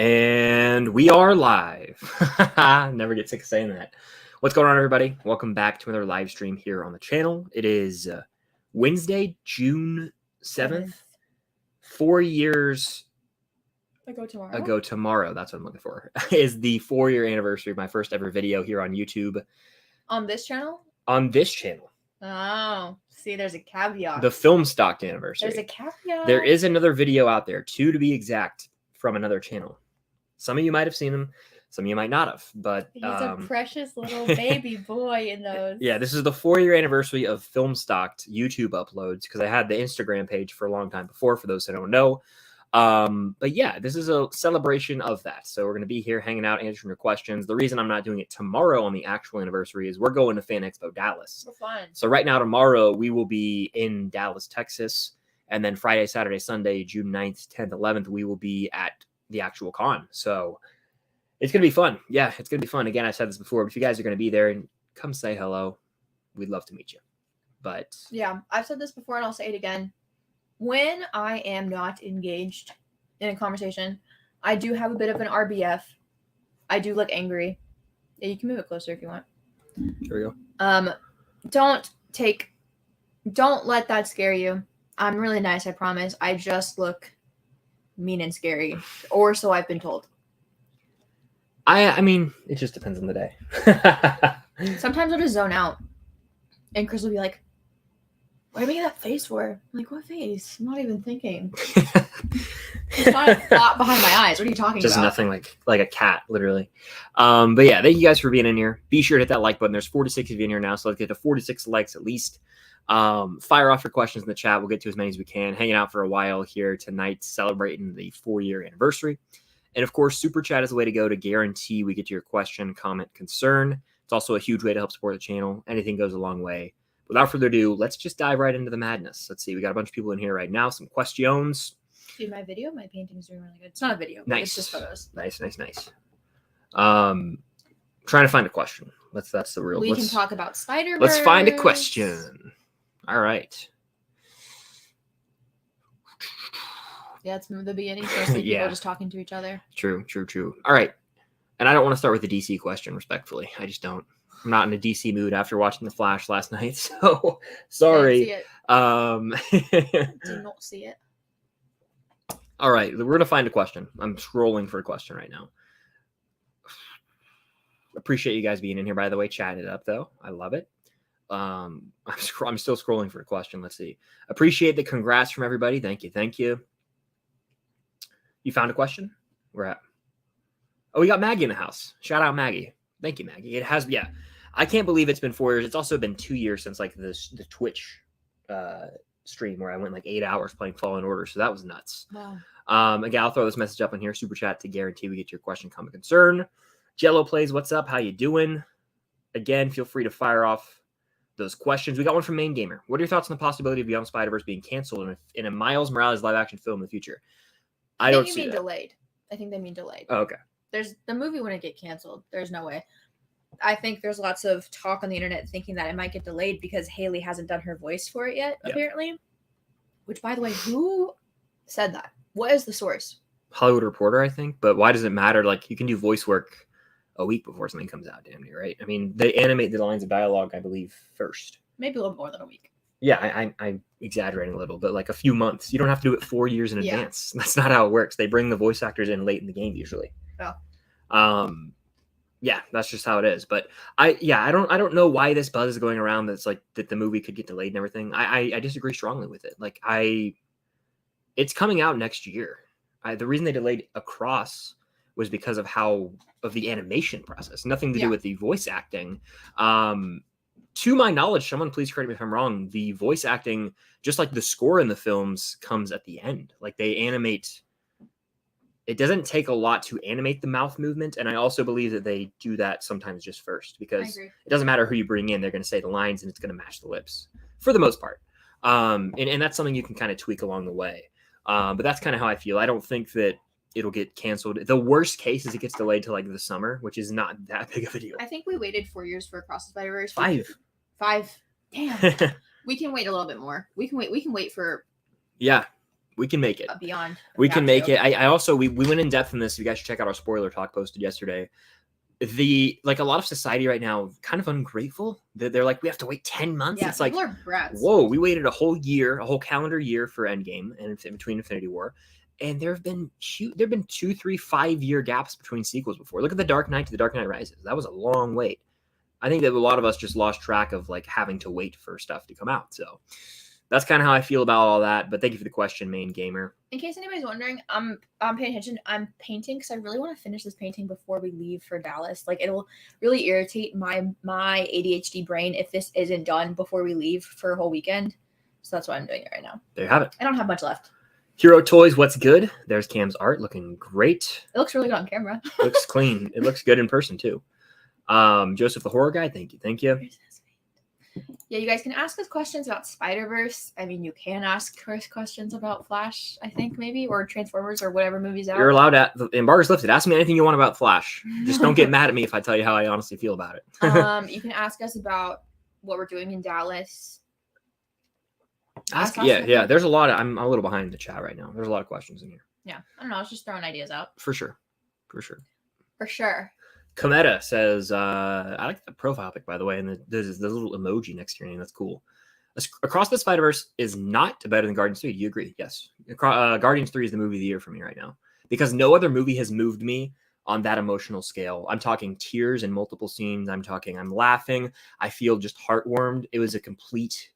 And we are live. Never get sick of saying that. What's going on, everybody? Welcome back to another live stream here on the channel. It is Wednesday, June 7th. 4 years ago tomorrow. That's what I'm looking for. Is the 4-year anniversary of my first ever video here on YouTube. On this channel? On this channel. Oh, see, there's a caveat. The film stocked anniversary. There's a caveat. There is another video out there, 2 to be exact, from another channel. Some of you might have seen him. Some of you might not have. But he's a precious little baby boy in those. Yeah, this is the 4-year anniversary of film stocked YouTube uploads because I had the Instagram page for a long time before, for those that don't know. But yeah, this is a celebration of that. So we're going to be here hanging out, answering your questions. The reason I'm not doing it tomorrow on the actual anniversary is we're going to Fan Expo Dallas. We're fun. So right now, tomorrow, we will be in Dallas, Texas. And then Friday, Saturday, Sunday, June 9th, 10th, 11th, we will be at the actual con. So it's going to be fun. Yeah, it's going to be fun. Again, I said this before, but if you guys are going to be there, and come say hello, we'd love to meet you. But yeah, I've said this before and I'll say it again. When I am not engaged in a conversation, I do have a bit of an RBF. I do look angry. Yeah, you can move it closer if you want. Here we go. Don't let that scare you. I'm really nice, I promise. I just look mean and scary, or so I've been told. I mean, it just depends on the day. Sometimes I'll just zone out, and Chris will be like, "What are you making that face for?" I'm like, "What face? I'm not even thinking." It's not a thought behind my eyes. What are you talking just about? Just nothing, like a cat, literally. But yeah, thank you guys for being in here. Be sure to hit that like button. There's 46 of you in here now, so let's get to 46 likes at least. Fire off your questions in the chat. We'll get to as many as we can. Hanging out for a while here tonight, celebrating the 4-year anniversary. And of course, super chat is the way to go to guarantee we get to your question, comment, concern. It's also a huge way to help support the channel. Anything goes a long way. Without further ado, let's just dive right into the madness. Let's see. We got a bunch of people in here right now. Some questions. Dude, my painting's doing really good. It's not a video. Nice. It's just photos. Nice. Trying to find a question. That's the real. We can talk about Spider-Verse. Let's find a question. All right. Yeah, it's the beginning. So people yeah. just talking to each other. True. All right. And I don't want to start with the DC question, respectfully. I just don't. I'm not in a DC mood after watching The Flash last night. So, sorry. Did not see it. All right. We're going to find a question. I'm scrolling for a question right now. Appreciate you guys being in here, by the way. Chatting it up, though. I love it. I'm still scrolling for a question. Let's see. Appreciate the congrats from everybody. Thank you. You found a question? We're at. Oh, we got Maggie in the house. Shout out Maggie. Thank you, Maggie. It has, yeah. I can't believe it's been 4 years. It's also been 2 years since like the Twitch stream where I went like 8 hours playing Fallen Order. So that was nuts. Wow. Again, I'll throw this message up in here. Super chat to guarantee we get your question, comment, concern. Jello Plays, what's up? How you doing? Again, feel free to fire off those questions. We got one from Main Gamer. What are your thoughts on the possibility of Beyond Spider-Verse being canceled in a Miles Morales live-action film in the future? I don't see that. Delayed. I think they mean delayed. Oh, okay. The movie wouldn't get canceled. There's no way. I think there's lots of talk on the internet thinking that it might get delayed because Haley hasn't done her voice for it yet, apparently. Which, by the way, who said that? What is the source? Hollywood Reporter, I think. But why does it matter? Like, you can do voice work a week before something comes out, damn near, right? I mean, they animate the lines of dialogue, I believe, first. Maybe a little more than a week. Yeah, I'm exaggerating a little, but like a few months. You don't have to do it 4 years in advance. That's not how it works. They bring the voice actors in late in the game usually. Oh. Yeah, that's just how it is. But I don't know why this buzz is going around that's like that the movie could get delayed and everything. I disagree strongly with it. Like it's coming out next year. The reason they delayed Across was because of the animation process, nothing to do with the voice acting. To my knowledge, someone please correct me if I'm wrong, the voice acting, just like the score in the films, comes at the end. Like they animate. It doesn't take a lot to animate the mouth movement. And I also believe that they do that sometimes just first because it doesn't matter who you bring in. They're going to say the lines and it's going to match the lips for the most part. And that's something you can kind of tweak along the way. But that's kind of how I feel. I don't think that it'll get canceled. The worst case is it gets delayed to like the summer, which is not that big of a deal. I think we waited 4 years for Across the Spider-Verse. 5. Damn. We can wait a little bit more. We can wait for. Yeah. We can make it. Beyond. We can make it. I also we went in depth in this. You guys should check out our spoiler talk posted yesterday. Like a lot of society right now, kind of ungrateful. They're like, we have to wait 10 months. Yeah, it's like, are brats. Whoa, we waited a whole calendar year for Endgame and in between Infinity War. And there have been 2, 3, 5 year gaps between sequels before. Look at The Dark Knight to The Dark Knight Rises. That was a long wait. I think that a lot of us just lost track of like having to wait for stuff to come out. So that's kind of how I feel about all that. But thank you for the question, Main Gamer. In case anybody's wondering, I'm paying attention. I'm painting because I really want to finish this painting before we leave for Dallas. Like, it'll really irritate my ADHD brain if this isn't done before we leave for a whole weekend. So that's why I'm doing it right now. There you have it. I don't have much left. Hero Toys, what's good? There's Cam's art, looking great. It looks really good on camera. Looks clean. It looks good in person too. Joseph the Horror Guy, thank you. Yeah, you guys can ask us questions about Spider-Verse. I mean, you can ask us questions about Flash, I think, maybe, or Transformers or whatever movie's out. You're allowed to. The embargo's lifted. Ask me anything you want about Flash. Just don't get mad at me if I tell you how I honestly feel about it. You can ask us about what we're doing in Dallas. Yeah. There's a lot of. I'm a little behind in the chat right now. There's a lot of questions in here. Yeah, I don't know. I was just throwing ideas out. For sure. Cometa says, I like the profile pic, by the way, and there's the little emoji next to your name. That's cool. Across the Spider-Verse is not better than Guardians 3. Do you agree? Yes. Guardians 3 is the movie of the year for me right now because no other movie has moved me on that emotional scale. I'm talking tears in multiple scenes. I'm laughing. I feel just heartwarmed. It was a complete,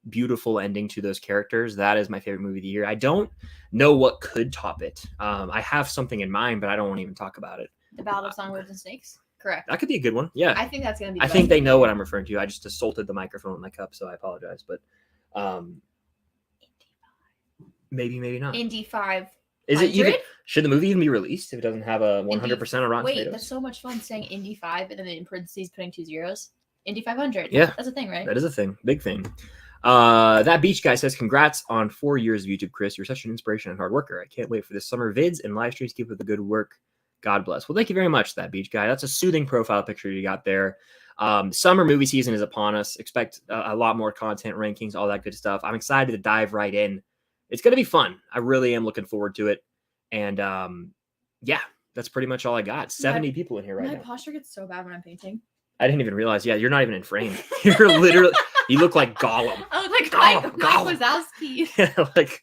beautiful ending to those characters. That is my favorite movie of the year. I don't know what could top it. I have something in mind, but I don't want to even talk about it. The Battle of Songbirds and Snakes? Correct. That could be a good one. Yeah. I think that's going to be I think they know what I'm referring to. I just assaulted the microphone with my cup, so I apologize. But maybe not. Indy 5. Is it even? Should the movie even be released if it doesn't have a 100% on Rotten Tomatoes? Wait, that's so much fun saying Indy 5 and then in parentheses putting 2 zeros. Indy 500. Yeah. That's a thing, right? That is a thing. Big thing. That beach guy says, congrats on 4 years of YouTube, Chris. You're such an inspiration and hard worker. I can't wait for this summer vids and live streams. Keep up the good work. God bless. Well, thank you very much, that beach guy. That's a soothing profile picture you got there. Summer movie season is upon us. Expect a lot more content, rankings, all that good stuff. I'm excited to dive right in. It's going to be fun. I really am looking forward to it. And yeah, that's pretty much all I got. 70 people in here right now. My posture gets so bad when I'm painting. I didn't even realize. Yeah, you're not even in frame. You're literally, you look like Gollum. I look like Gollum. Mike Wazowski. Yeah, like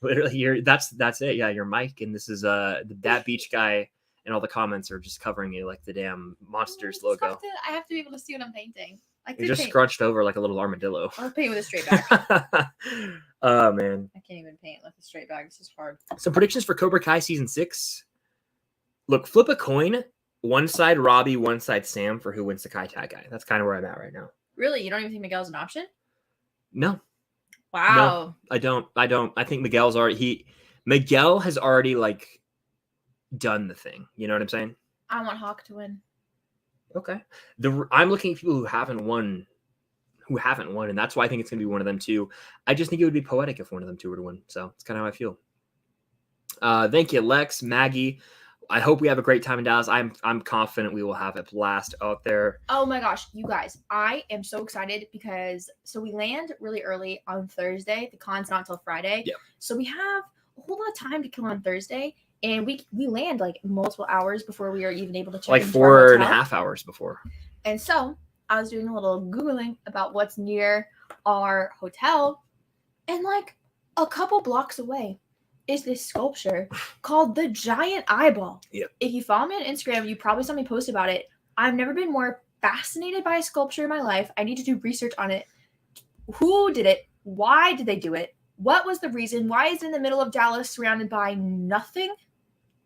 literally, that's it. Yeah, you're Mike, and this is that beach guy. And all the comments are just covering you like the damn Monsters logo. I have to be able to see what I'm painting. You're just scrunched over like a little armadillo. I'll paint with a straight back. Oh, man. I can't even paint with a straight back. This is hard. Some predictions for Cobra Kai Season 6. Look, flip a coin. One side Robbie, one side Sam for who wins the Kai Tai guy. That's kind of where I'm at right now. Really? You don't even think Miguel's an option? No. Wow. No, I don't. I think Miguel has already like done the thing. You know what I'm saying? I want Hawk to win. Okay. I'm looking at people who haven't won, and that's why I think it's gonna be one of them too. I just think it would be poetic if one of them two were to win. So it's kind of how I feel. Thank you, Lex, Maggie. I hope we have a great time in Dallas. I'm confident we will have a blast out there. Oh my gosh, you guys. I am so excited because we land really early on Thursday. The con's not till Friday. Yeah. So we have a whole lot of time to kill on Thursday. And we land like multiple hours before we are even able to check like into 4.5 hours before. And so I was doing a little Googling about what's near our hotel. And like a couple blocks away is this sculpture called the Giant Eyeball. Yeah. If you follow me on Instagram, you probably saw me post about it. I've never been more fascinated by a sculpture in my life. I need to do research on it. Who did it? Why did they do it? What was the reason? Why is it in the middle of Dallas surrounded by nothing?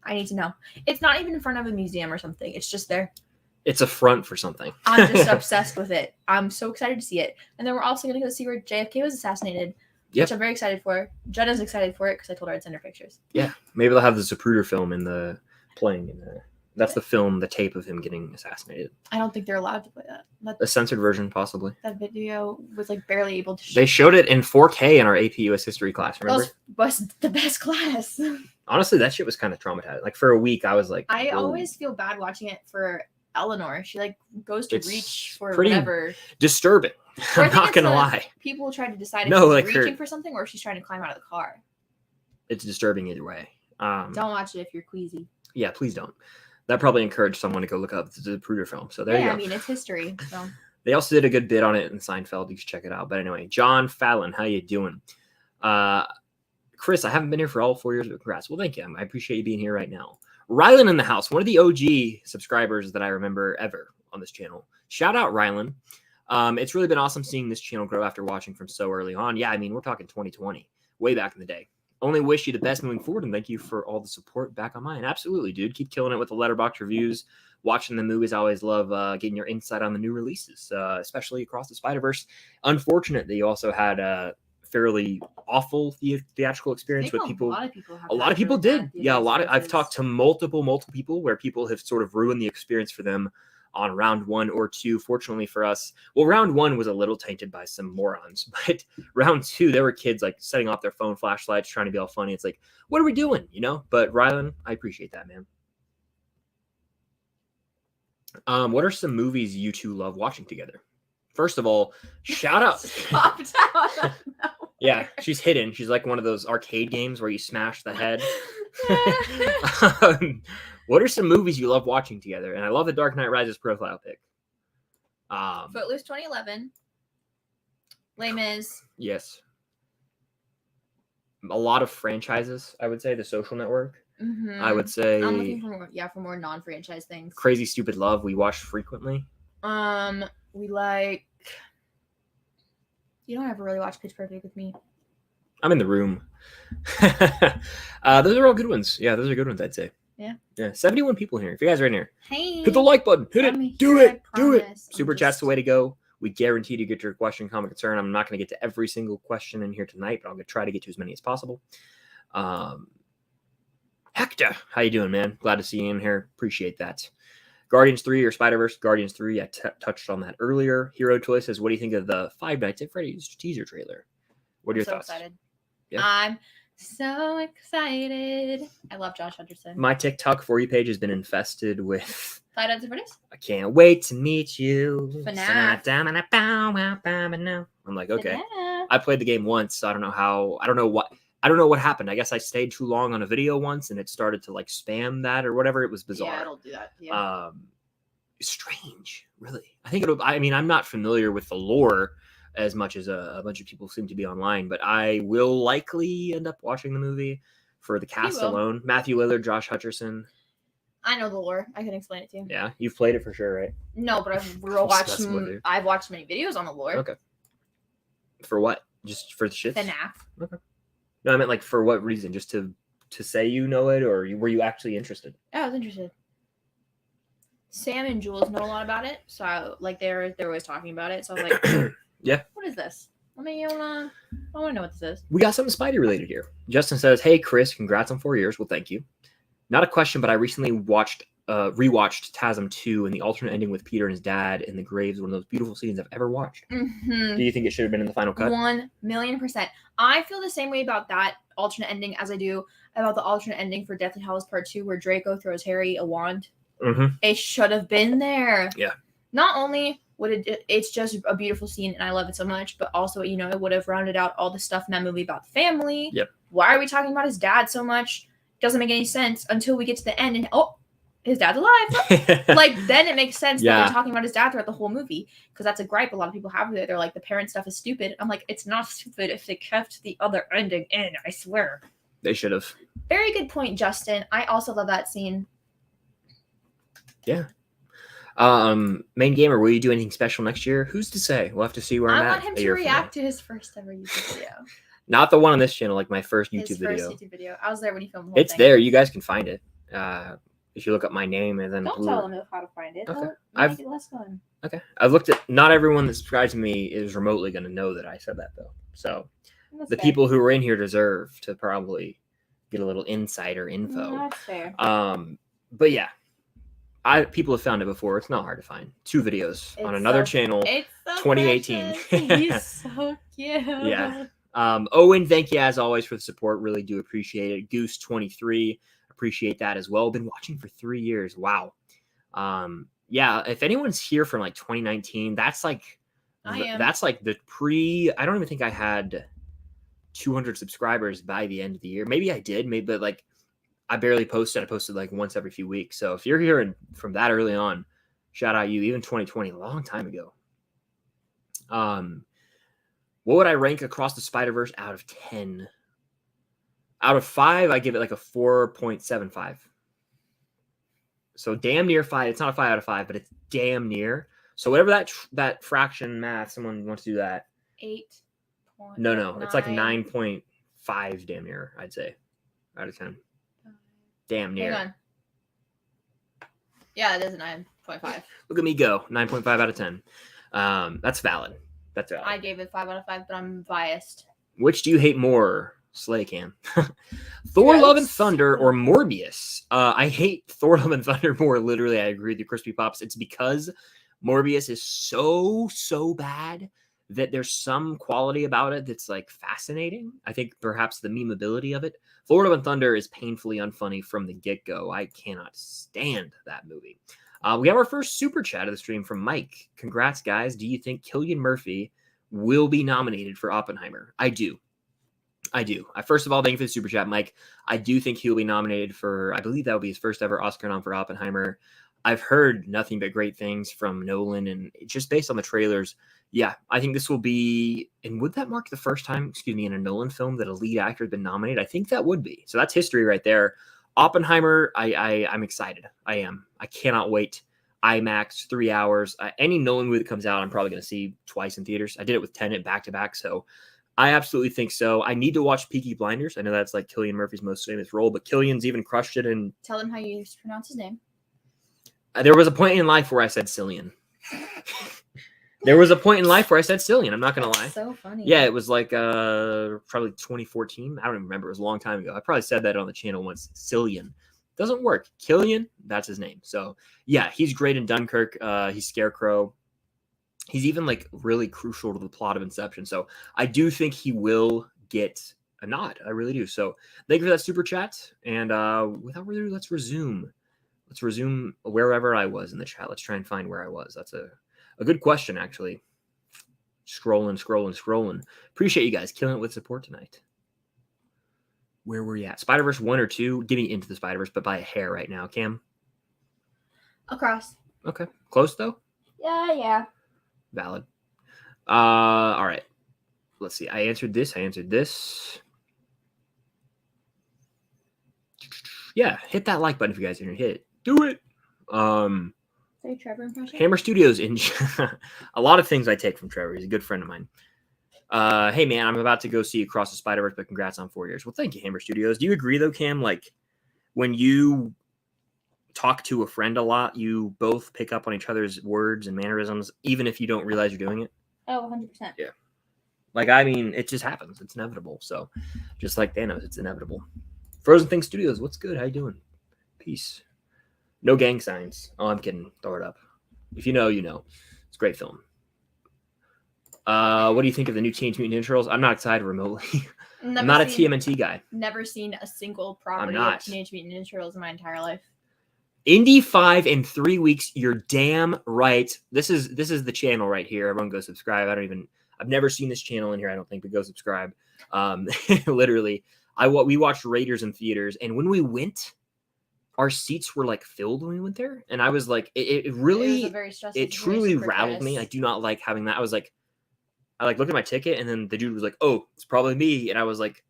I need to know. It's not even in front of a museum or something. It's just there. It's a front for something. I'm just obsessed with it. I'm so excited to see it. And then we're also going to go see where JFK was assassinated, which I'm very excited for. Jenna's excited for it because I told her I'd send her pictures. Yeah. Maybe they'll have the Zapruder film in the playing in the. That's the film, the tape of him getting assassinated. I don't think they're allowed to play that. A censored version, possibly. That video was like barely able to show. They showed it in 4K in our AP US history class, remember? That was the best class. Honestly, that shit was kind of traumatizing. Like for a week, I was like, I always feel bad watching it for Eleanor. She like goes to reach for pretty whatever. Disturbing. I'm not going to lie. People try to decide if she's reaching for something or if she's trying to climb out of the car. it's disturbing either way. Don't watch it if you're queasy. Yeah, please don't. That probably encouraged someone to go look up the Zapruder film. So there you go. I mean, it's history. So. They also did a good bit on it in Seinfeld. You should check it out. But anyway, John Fallon, how you doing? Chris, I haven't been here for all 4 years, but congrats. Well, thank you. I appreciate you being here right now. Rylan in the house, one of the OG subscribers that I remember ever on this channel. Shout out, Rylan. It's really been awesome seeing this channel grow after watching from so early on. Yeah, I mean, we're talking 2020, way back in the day. Only wish you the best moving forward, and thank you for all the support back on mine. Absolutely, dude. Keep killing it with the Letterboxd reviews. Watching the movies, I always love getting your insight on the new releases, especially Across the Spider-Verse. Unfortunate that you also had a fairly awful theatrical experience with people. A lot of people did. Yeah, I've talked to multiple people where people have sort of ruined the experience for them on round 1 or 2. Fortunately for us, well, round 1 was a little tainted by some morons, but round 2, there were kids like setting off their phone flashlights, trying to be all funny. It's like, what are we doing? You know? But Rylan, I appreciate that, man. What are some movies you two love watching together? First of all, shout out. Yeah, she's hidden. She's like one of those arcade games where you smash the head. What are some movies you love watching together? And I love the Dark Knight Rises profile pic. Footloose 2011. Les Mis. Yes. A lot of franchises, I would say. The Social Network. Mm-hmm. I would say. I'm looking for more non-franchise things. Crazy Stupid Love. We watch frequently. We like. You don't ever really watch Pitch Perfect with me. I'm in the room. Those are all good ones. Yeah, those are good ones, I'd say. Yeah. 71 people here. If you guys are in here, hey, hit the like button. Hit it. Do it. Do it. Super chat's the way to go. We guarantee to get your question, comment, concern. I'm not going to get to every single question in here tonight, but I'll try to get to as many as possible. Hector, how you doing, man? Glad to see you in here. Appreciate that. Guardians 3 or Spider-Verse? Guardians 3, I touched on that earlier. Hero Toy says, what do you think of the Five Nights at Freddy's teaser trailer? What are your thoughts? Excited. Yeah. I'm so excited. I love Josh Hutcherson. My TikTok For You page has been infested with Five Nights at Freddy's? I can't wait to meet you. FNAF. I'm like, okay. FNAF. I played the game once, so I don't know what happened. I guess I stayed too long on a video once and it started to like spam that or whatever. It was bizarre. Yeah, it'll do that. Yeah. Strange, really. I'm not familiar with the lore as much as a bunch of people seem to be online, but I will likely end up watching the movie for the cast alone. Matthew Lillard, Josh Hutcherson. I know the lore. I can explain it to you. Yeah, you've played it for sure, right? No, but I've watched many videos on the lore. Okay. For what? Just for the shits? FNAF. Okay. No, I meant like for what reason? Just to say you know it, or were you actually interested? Yeah, I was interested. Sam and Jules know a lot about it, so like they're always talking about it. So I was like, yeah. What is this? I want to know what this is. We got something Spidey related here. Justin says, "Hey Chris, congrats on 4 years." Well, thank you. Not a question, but I recently rewatched TASM 2 and the alternate ending with Peter and his dad in the graves. One of those beautiful scenes I've ever watched. Mm-hmm. Do you think it should have been in the final cut? 1,000,000%. I feel the same way about that alternate ending as I do about the alternate ending for Deathly Hallows Part 2 where Draco throws Harry a wand. Mm-hmm. It should have been there. Yeah. Not only would it's just a beautiful scene and I love it so much, but also, it would have rounded out all the stuff in that movie about the family. Yep. Why are we talking about his dad so much? Doesn't make any sense until we get to the end and his dad's alive. Like then it makes sense that they're talking about his dad throughout the whole movie, because that's a gripe a lot of people have with it. They're like, the parent stuff is stupid. I'm like, it's not stupid if they kept the other ending in, I swear. They should have. Very good point, Justin. I also love that scene. Yeah. Main Gamer, will you do anything special next year? Who's to say? We'll have to see where I'm at. I want him to react to his first ever YouTube video. Not the one on this channel, like my first YouTube video. First YouTube video. I was there when he filmed the whole It's there. You guys can find it. If you look up my name and then don't tell them how to find it. Okay. Make it less fun. Okay. I've looked at. Not everyone that subscribes to me is remotely going to know that I said that though. So That's the fair. people who are in here deserve to probably get a little insider info. That's fair. But yeah, people have found it before. It's not hard to find. 2 videos on another channel. It's so 2018. He's so cute. Yeah. Owen, thank you as always for the support. Really do appreciate it. Goose23, appreciate that as well. Been watching for 3 years. Wow. Yeah, if anyone's here from like 2019, that's like I am. That's like the I don't even think I had 200 subscribers by the end of the year. Maybe I did, maybe, but like I barely posted. I posted like once every few weeks. So if you're hearing from that early on, shout out you. Even 2020, a long time ago. What would I rank Across the Spider-Verse out of 10? Out of 5, I give it like a 4.75. So damn near 5. It's not a 5 out of 5, but it's damn near. So whatever that fraction math, someone wants to do that. 8. No. It's like 9.5 damn near, I'd say, out of 10. Damn near. Hang on. Yeah, it is a 9.5. Look at me go. 9.5 out of 10. That's valid. That's valid. I gave it 5 out of 5, but I'm biased. Which do you hate more, Slay Cam? Thor Love and Thunder or Morbius? I hate Thor Love and Thunder more. Literally, I agree with you, Crispy Pops. It's because Morbius is so bad that there's some quality about it that's like fascinating. I think perhaps the memeability of it. Thor Love and Thunder is painfully unfunny from the get-go. I cannot stand that movie. We have our first super chat of the stream from Mike. Congrats, guys. Do you think Cillian Murphy will be nominated for Oppenheimer? I do. First of all, thank you for the super chat, Mike. I do think he'll be nominated for, I believe that will be his first ever Oscar nom for Oppenheimer. I've heard nothing but great things from Nolan, and just based on the trailers, yeah, I think this will be, and would that mark the first time, in a Nolan film that a lead actor has been nominated? I think that would be. So that's history right there. Oppenheimer, I'm excited. I am. I cannot wait. IMAX, 3 hours. Any Nolan movie that comes out, I'm probably going to see twice in theaters. I did it with Tenet back to back, so I absolutely think so. I need to watch Peaky Blinders. I know that's like Cillian Murphy's most famous role, but Cillian's even crushed it. And tell him how you used to pronounce his name. There was a point in life where I said Cillian. There was a point in life where I said Cillian. I'm not going to lie. So funny. Yeah, it was like probably 2014. I don't even remember. It was a long time ago. I probably said that on the channel once. Cillian. Doesn't work. Cillian, that's his name. So, yeah, he's great in Dunkirk. He's Scarecrow. He's even like really crucial to the plot of Inception. So I do think he will get a nod. I really do. So thank you for that super chat. And without further ado, let's resume. Let's resume wherever I was in the chat. Let's try and find where I was. That's a good question, actually. Scrolling. Appreciate you guys killing it with support tonight. Where were you at? Spider-Verse 1 or 2? Getting into the Spider-Verse, but by a hair right now. Cam? Across. Okay. Close, though? Yeah. Valid. All right. Let's see. I answered this. Yeah, hit that like button if you guys didn't hit it. Do it. Say Trevor impression. Hammer Studios in a lot of things I take from Trevor. He's a good friend of mine. Hey man, I'm about to go see Across the Spider-Verse, but congrats on 4 years. Well, thank you, Hammer Studios. Do you agree though, Cam? Like when you talk to a friend a lot, you both pick up on each other's words and mannerisms, even if you don't realize you're doing it. Oh, 100%. Yeah. Like, I mean, it just happens. It's inevitable. So just like Thanos, it's inevitable. Frozen Thing Studios, what's good? How you doing? Peace. No gang signs. Oh, I'm kidding. Throw it up. If you know, you know. It's a great film. What do you think of the new Teenage Mutant Ninja Turtles? I'm not excited remotely. I'm not a TMNT guy. Never seen a single property of Teenage Mutant Ninja Turtles in my entire life. Indy 5 in 3 weeks. You're damn right. This is the channel right here. Everyone go subscribe. I've never seen this channel in here, I don't think, but go subscribe. Literally. We watched Raiders in theaters, and when we went, our seats were like filled when we went there. And I was like, it really, it truly rattled me. I do not like having that. I looked at my ticket, and then the dude was like, oh, it's probably me. And I was like,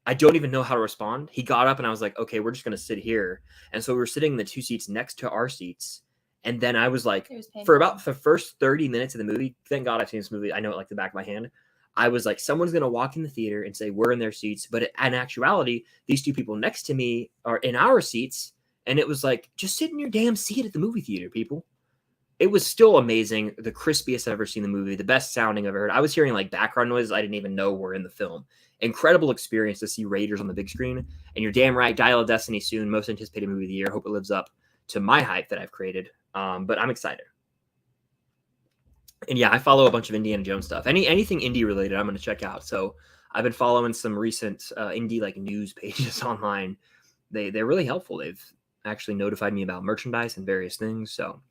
I don't even know how to respond. He got up and I was like, okay, we're just going to sit here. And so we were sitting in the 2 seats next to our seats. And then I was like, for about the first 30 minutes of the movie, thank God I've seen this movie. I know it like the back of my hand. I was like, someone's going to walk in the theater and say, we're in their seats. But in actuality, these two people next to me are in our seats. And it was like, just sit in your damn seat at the movie theater, people. It was still amazing. The crispiest I've ever seen the movie. The best sounding I've ever heard. I was hearing like background noises I didn't even know were in the film. Incredible experience to see Raiders on the big screen. And you're damn right. Dial of Destiny soon. Most anticipated movie of the year. Hope it lives up to my hype that I've created. But I'm excited. And yeah, I follow a bunch of Indiana Jones stuff. Anything indie related, I'm going to check out. So I've been following some recent indie like news pages online. They're really helpful. They've actually notified me about merchandise and various things. So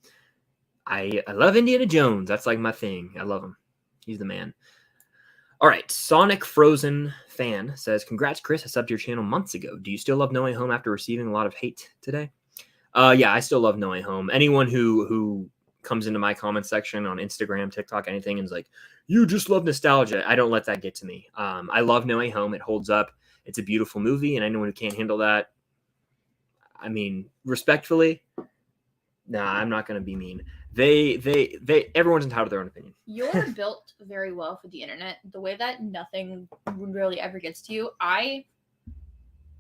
I love Indiana Jones. That's like my thing. I love him. He's the man. All right, Sonic Frozen fan says, "Congrats, Chris. I subbed to your channel months ago. Do you still love No Way Home after receiving a lot of hate today?" Yeah, I still love No Way Home. Anyone who comes into my comment section on Instagram, TikTok, anything, and is like, "You just love nostalgia," I don't let that get to me. I love No Way Home. It holds up. It's a beautiful movie, and anyone who can't handle that, I mean, respectfully, nah, I'm not gonna be mean. Everyone's entitled to their own opinion. You're built very well for the internet. The way that nothing really ever gets to you, I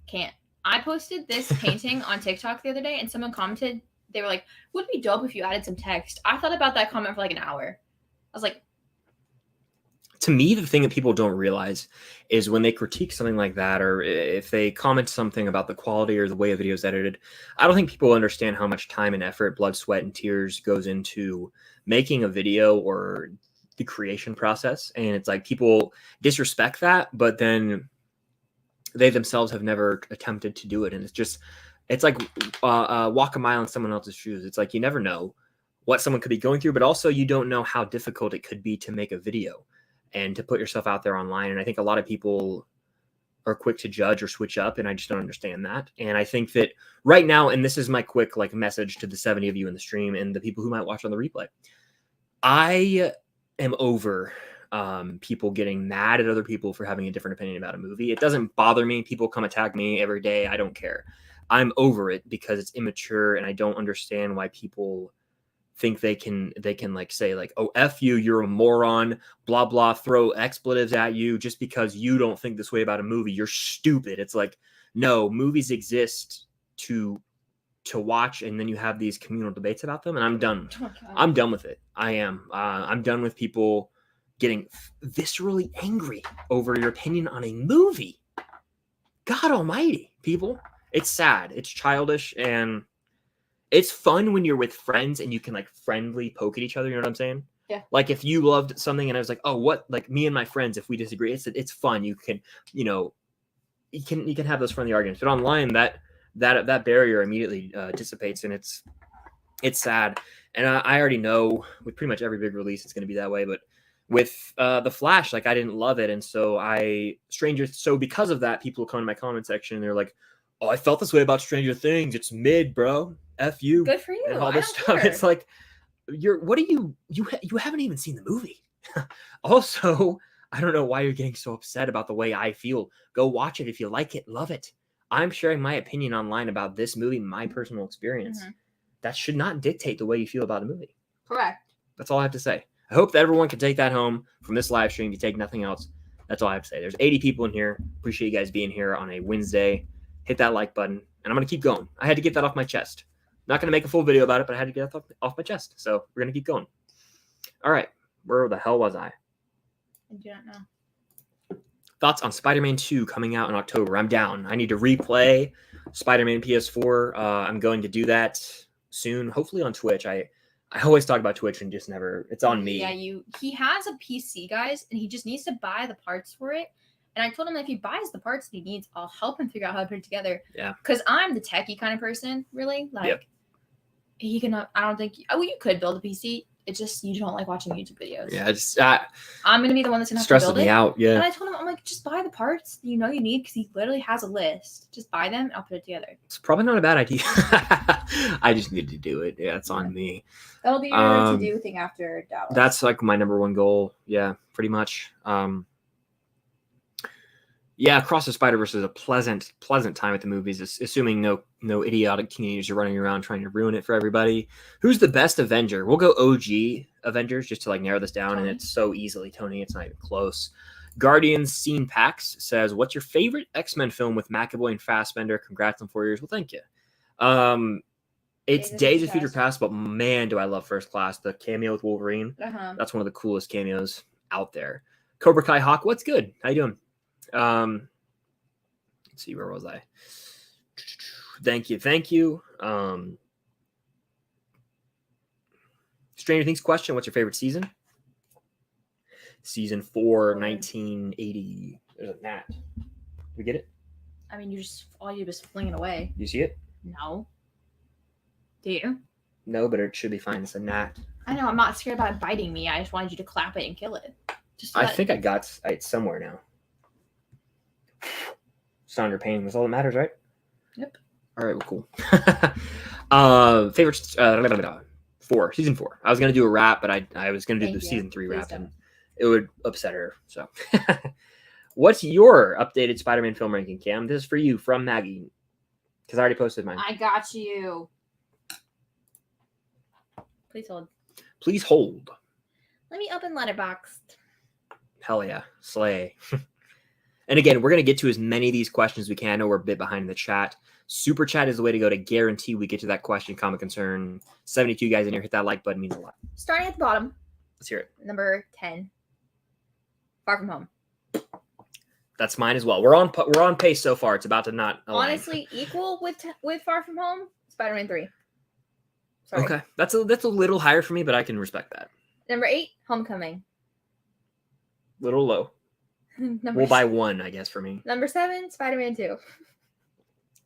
can't. I posted this painting on TikTok the other day, and someone commented. They were like, "Would it be dope if you added some text?" I thought about that comment for like an hour. I was like, to me, the thing that people don't realize is when they critique something like that, or if they comment something about the quality or the way a video is edited, I don't think people understand how much time and effort, blood, sweat, and tears goes into making a video or the creation process. And it's like people disrespect that, but then they themselves have never attempted to do it. And it's like walk a mile in someone else's shoes. It's like you never know what someone could be going through, but also you don't know how difficult it could be to make a video and to put yourself out there online. And I think a lot of people are quick to judge or switch up, and I just don't understand that. And I think that right now, and this is my quick like message to the 70 of you in the stream and the people who might watch on the replay, I am over people getting mad at other people for having a different opinion about a movie. It doesn't bother me. People come attack me every day. I don't care. I'm over it because it's immature, and I don't understand why people think they can like say like, "Oh, F you, you're a moron," blah blah, throw expletives at you just because you don't think this way about a movie. You're stupid. It's like, no, movies exist to watch, and then you have these communal debates about them, and I'm done. I'm done with it. I am. I'm done with people getting viscerally angry over your opinion on a movie. God almighty, people. It's sad. It's childish, and it's fun when you're with friends and you can like friendly poke at each other. You know what I'm saying? Yeah. Like if you loved something and I was like, "Oh, what?" Like me and my friends, if we disagree, it's fun. You can, you can have those friendly arguments. But online, that barrier immediately dissipates, and it's sad. And I already know with pretty much every big release, it's going to be that way. But with the Flash, like I didn't love it, and so because of that, people come to my comment section and they're like, "Oh, I felt this way about Stranger Things. It's mid, bro. F you." good for you. And all this stuff. Care. It's like, you haven't even seen the movie. Also, I don't know why you're getting so upset about the way I feel. Go watch it if you like it, love it. I'm sharing my opinion online about this movie, my personal experience. Mm-hmm. That should not dictate the way you feel about a movie. Correct. That's all I have to say. I hope that everyone can take that home from this live stream. You take nothing else. That's all I have to say. There's 80 people in here. Appreciate you guys being here on a Wednesday. Hit that like button, and I'm going to keep going. I had to get that off my chest. Not going to make a full video about it, but I had to get that off my chest. So we're going to keep going. All right. Where the hell was I? I do not know. Thoughts on Spider-Man 2 coming out in October? I'm down. I need to replay Spider-Man PS4. I'm going to do that soon, hopefully on Twitch. I always talk about Twitch and just never. It's on me. Yeah, he has a PC, guys, and he just needs to buy the parts for it. And I told him that if he buys the parts that he needs, I'll help him figure out how to put it together. Yeah. Because I'm the techie kind of person, really. Like, yep. He can. I don't think. Oh, you could build a PC. It's just you don't like watching YouTube videos. Yeah, I'm gonna be the one that's gonna have stresses to build me it. out. Yeah. And I told him, I'm like, just buy the parts you know you need because he literally has a list. Just buy them. And I'll put it together. It's probably not a bad idea. I just need to do it. Yeah, it's on me. That'll be your to-do thing after Dallas. That's like my number one goal. Yeah, pretty much. Yeah, Across the Spider-Verse is a pleasant time at the movies, assuming no idiotic teenagers are running around trying to ruin it for everybody. Who's the best Avenger? We'll go OG Avengers just to like narrow this down, Tony. And it's so easily Tony. It's not even close. Guardians Scene Pax says, "What's your favorite X-Men film with McAvoy and Fassbender? Congrats on 4 years." Well, thank you. It's Days of Future Past, but man, do I love First Class. The cameo with Wolverine. That's one of the coolest cameos out there. Cobra Kai Hawk, what's good? How you doing? Let's see, where was I? Thank you. Stranger Things question, what's your favorite season? Season 4, 1980. There's a gnat. We get it? I mean, all you just fling it away. You see it? No. Do you? No, but it should be fine. It's a gnat. I know. I'm not scared about it biting me. I just wanted you to clap it and kill it. Just I think I got it somewhere now. Sound your pain was all that matters, right? Yep. All right, well, cool. Favorites 4, season 4. I was gonna do a wrap, but I was gonna do the season 3 wrap, and it would upset her. So, what's your updated Spider-Man film ranking, Cam? This is for you from Maggie, because I already posted mine. I got you. Please hold. Please hold. Let me open Letterboxd. Hell yeah, slay. And again, we're going to get to as many of these questions as we can. I know we're a bit behind in the chat. Super chat is the way to go to guarantee we get to that question, comment, concern. 72 guys in here. Hit that like button. Means a lot. Starting at the bottom. Let's hear it. Number 10. Far From Home. That's mine as well. We're on pace so far. It's about to not align. Honestly, equal with Far From Home. Spider-Man 3. Sorry. Okay. That's a little higher for me, but I can respect that. Number 8. Homecoming. Little low. We'll buy 1, I guess, for me. Number 7. Spider-Man 2.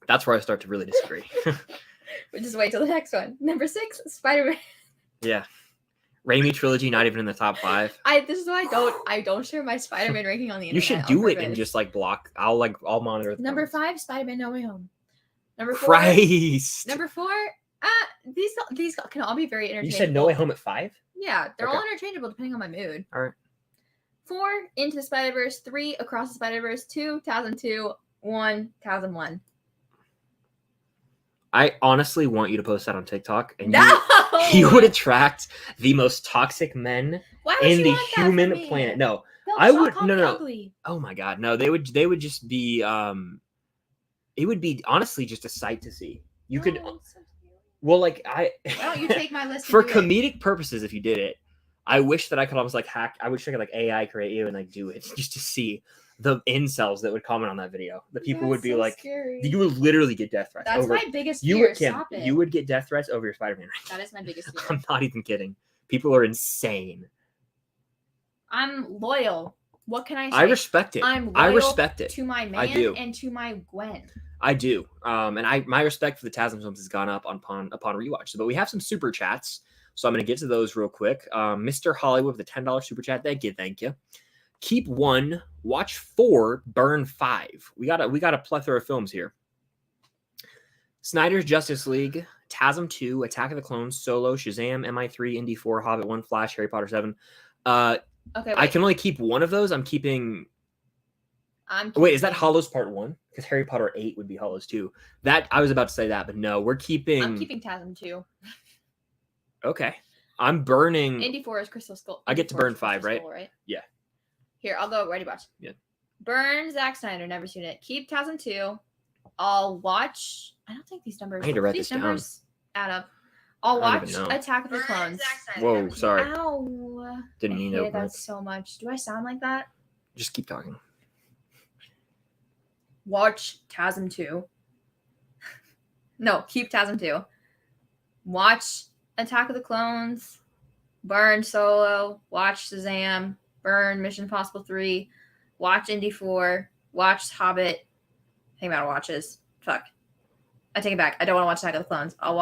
That's where I start to really disagree. We'll just wait till the next one. Number 6, Spider-Man. Yeah. Raimi trilogy, not even in the top 5. This is why I don't share my Spider-Man ranking on the internet. You should do it and just block. I'll monitor. Number 5, Spider-Man No Way Home. Number 4. Christ. Number 4. These can all be very interchangeable. You said No Way Home at 5? Yeah, they're all interchangeable depending on my mood. All right. 4, Into the Spider-Verse. 3, Across the Spider-Verse. 2, 2002. 1, 2001. I honestly want you to post that on TikTok, and No! you would attract the most toxic men in the human planet. No, I would no. Ugly. Oh my god, no! They would just be it would be honestly just a sight to see. You could well Why don't you take my list for comedic purposes if you did it. I wish that I could almost hack. I wish I could AI create you and do it just to see the incels that would comment on that video. The people would be so scary. You would literally get death threats. That's my biggest fear. Stop it. You would get death threats over your Spider-Man. That is my biggest fear. I'm not even kidding. People are insane. I'm loyal. What can I say? I respect it. I respect it to my man and to my Gwen. I do. And my respect for the TASM films has gone up upon rewatch. But we have some super chats. So I'm going to get to those real quick. Mr. Hollywood with the $10 super chat. Thank you. Keep 1, watch 4, burn 5. We got a plethora of films here. Snyder's Justice League, TASM 2, Attack of the Clones, Solo, Shazam, MI3, Indy 4, Hobbit 1, Flash, Harry Potter 7. Okay, wait. I can only keep one of those. I'm keeping wait, is that Hollows Part 1? Because Harry Potter 8 would be Hollows 2. That I was about to say that, but no, I'm keeping TASM 2. Okay. I'm burning. Indy 4 is Crystal Skull. I get to burn 5, right? Skull, right? Yeah. Here, I'll go Ready Watch. Yeah. Burn Zack Snyder, never seen it. Keep TASM 2. I'll watch. I don't think these numbers. I need to write this down. Add up. I'll watch Attack of the Clones. Whoa, sorry. Ow. Didn't mean to. I hate that so much. Do I sound like that? Just keep talking. Watch TASM 2. No, keep TASM 2. Watch Attack of the Clones. Burn Solo. Watch Shazam. Burn Mission Impossible 3. Watch Indy 4. Watch Hobbit. Think about watches. Fuck. I take it back. I don't want to watch Attack of the Clones. I'll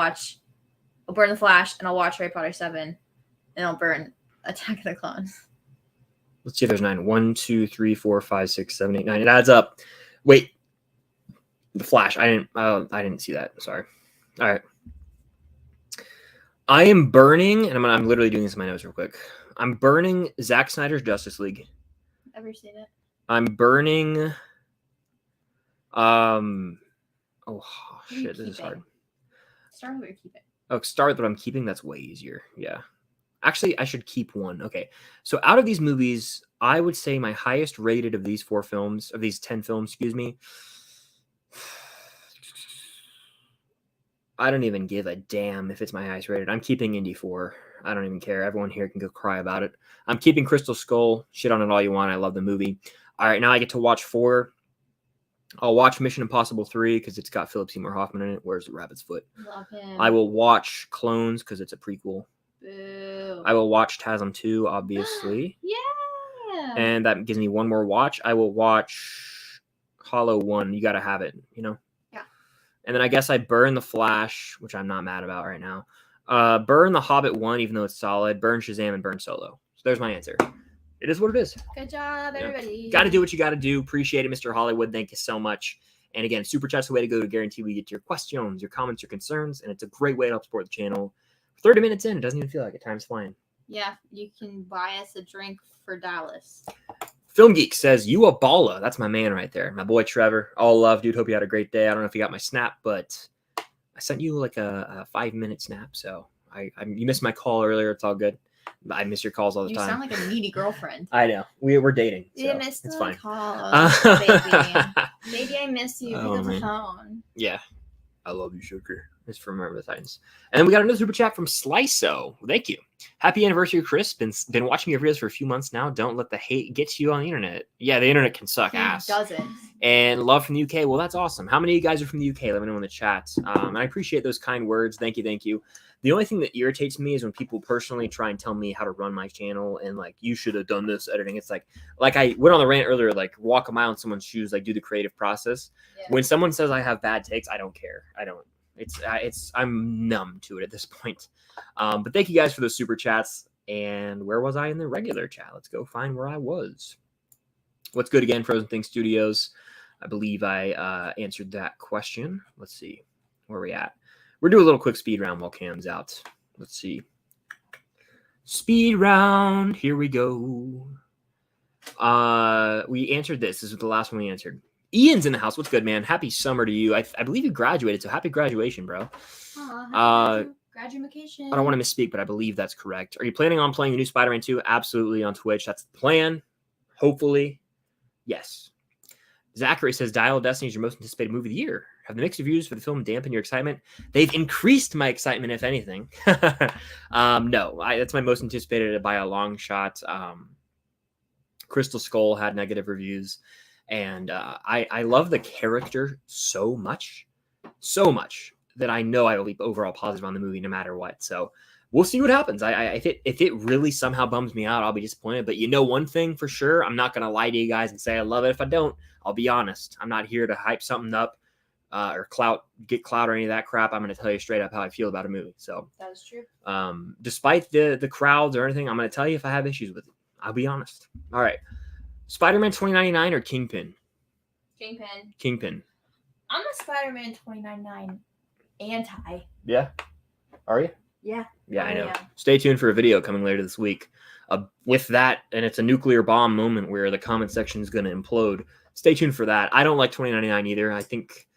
burn The Flash, and I'll watch Harry Potter 7, and I'll burn Attack of the Clones. Let's see if there's 9. 1, 2, 3, 4, 5, 6, 7, 8, 9. It adds up. Wait. The Flash. I didn't see that. Sorry. All right. I am burning, and I'm literally doing this in my notes real quick. I'm burning Zack Snyder's Justice League. Ever seen it? I'm burning. Oh shit! This is hard. Start with what you're keeping. Oh, start with what I'm keeping. That's way easier. Yeah. Actually, I should keep 1. Okay. So out of these movies, I would say my highest rated of these 10 films, excuse me. I don't even give a damn if it's my highest rated. I'm keeping Indy 4. I don't even care. Everyone here can go cry about it. I'm keeping Crystal Skull. Shit on it all you want. I love the movie. All right, now I get to watch 4. I'll watch Mission Impossible 3 because it's got Philip Seymour Hoffman in it. Where's the rabbit's foot? Love him. I will watch Clones because it's a prequel. Boo. I will watch TASM 2, obviously. Yeah. And that gives me one more watch. I will watch Hollow 1. You got to have it, Yeah. And then I guess I burn The Flash, which I'm not mad about right now. Burn The Hobbit 1, even though it's solid. Burn Shazam and burn Solo. So there's my answer. It is what it is. Good job, everybody. Got to do what you got to do. Appreciate it, Mr. Hollywood. Thank you so much. And again, Super Chat's the way to go to guarantee we get to your questions, your comments, your concerns, and it's a great way to help support the channel. 30 minutes in, it doesn't even feel like it. Time's flying. Yeah, you can buy us a drink for Dallas. Film Geek says, you a baller. That's my man right there. My boy Trevor. All love, dude. Hope you had a great day. I don't know if you got my snap, but I sent you like a 5-minute snap. So you missed my call earlier. It's all good. I miss your calls all the time. You sound like a needy girlfriend. I know. We're dating. So you missed it's the fine. call, baby. Maybe I miss you. Pick up the phone. Yeah. I love you, sugar. It's from Remember the Titans. And then we got another super chat from Sliso. Thank you. Happy anniversary, Chris. Been watching your videos for a few months now. Don't let the hate get to you on the internet. Yeah, the internet can suck ass. It doesn't. And love from the UK. Well, that's awesome. How many of you guys are from the UK? Let me know in the chat. And I appreciate those kind words. Thank you. Thank you. The only thing that irritates me is when people personally try and tell me how to run my channel and like, you should have done this editing. It's like I went on the rant earlier, like walk a mile in someone's shoes, like do the creative process. Yeah. When someone says I have bad takes, I don't care. I don't. I'm numb to it at this point. But thank you guys for those super chats. And where was I in the regular chat? Let's go find where I was. What's good again, Frozen Thing Studios? I believe I answered that question. Let's see where are we at. We're doing a little quick speed round while Cam's out. Let's see. Speed round. Here we go. We answered this. This is the last one we answered. Ian's in the house. What's good, man? Happy summer to you. I believe you graduated, so happy graduation, bro. Graduation. I don't want to misspeak, but I believe that's correct. Are you planning on playing the new Spider-Man 2? Absolutely, on Twitch. That's the plan. Hopefully. Yes. Zachary says, Dial of Destiny is your most anticipated movie of the year. Have the mixed reviews for the film dampened your excitement? They've increased my excitement, if anything. No, that's my most anticipated by a long shot. Crystal Skull had negative reviews. And I love the character so much that I know I will be overall positive on the movie no matter what. So we'll see what happens. If it really somehow bums me out, I'll be disappointed. But you know one thing for sure, I'm not going to lie to you guys and say I love it. If I don't, I'll be honest. I'm not here to hype something up or get clout or any of that crap. I'm going to tell you straight up how I feel about a movie. So that is true. Despite the crowds or anything, I'm going to tell you if I have issues with it. I'll be honest. All right. Spider-Man 2099 or Kingpin? Kingpin. I'm a Spider-Man 2099 anti. Yeah. Are you? Yeah. Yeah, I know. Yeah. Stay tuned for a video coming later this week. With that, and it's a nuclear bomb moment where the comment section is going to implode. Stay tuned for that. I don't like 2099 either. I think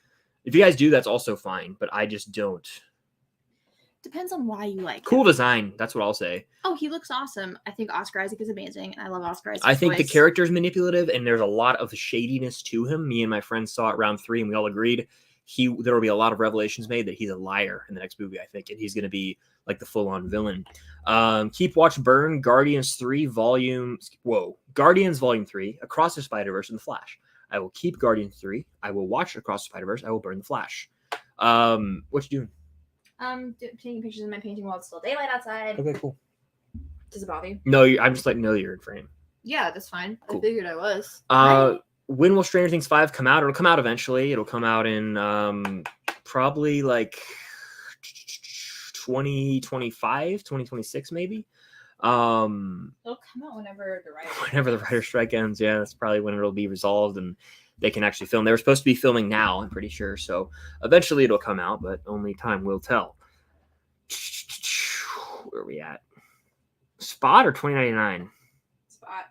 if you guys do, that's also fine, but I just don't. Depends on why you like cool him. Design. That's what I'll say. Oh, he looks awesome. I think Oscar Isaac is amazing, and I love Oscar Isaac's I think voice. the character's manipulative, and there's a lot of shadiness to him. Me and my friends saw it round 3, and we all agreed there will be a lot of revelations made that he's a liar in the next movie, I think, and he's going to be like the full-on villain. Keep Watch Burn, Guardians Volume 3, Across the Spider-Verse, and The Flash. I will keep Guardians 3. I will watch Across the Spider-Verse. I will burn The Flash. What you doing? Taking pictures of my painting while it's still daylight outside. Okay, cool. Does it bother you? No, I'm just letting you know you're in frame. Yeah, that's fine. Cool. I figured I was. When will Stranger Things 5 come out? It'll come out eventually. It'll come out in probably like 2025, 2026 maybe. It'll come out whenever the writer's strike ends. Yeah, that's probably when it'll be resolved and they can actually film. They were supposed to be filming now, I'm pretty sure. So eventually it'll come out, but only time will tell. Where are we at? Spot or 2099? Spot.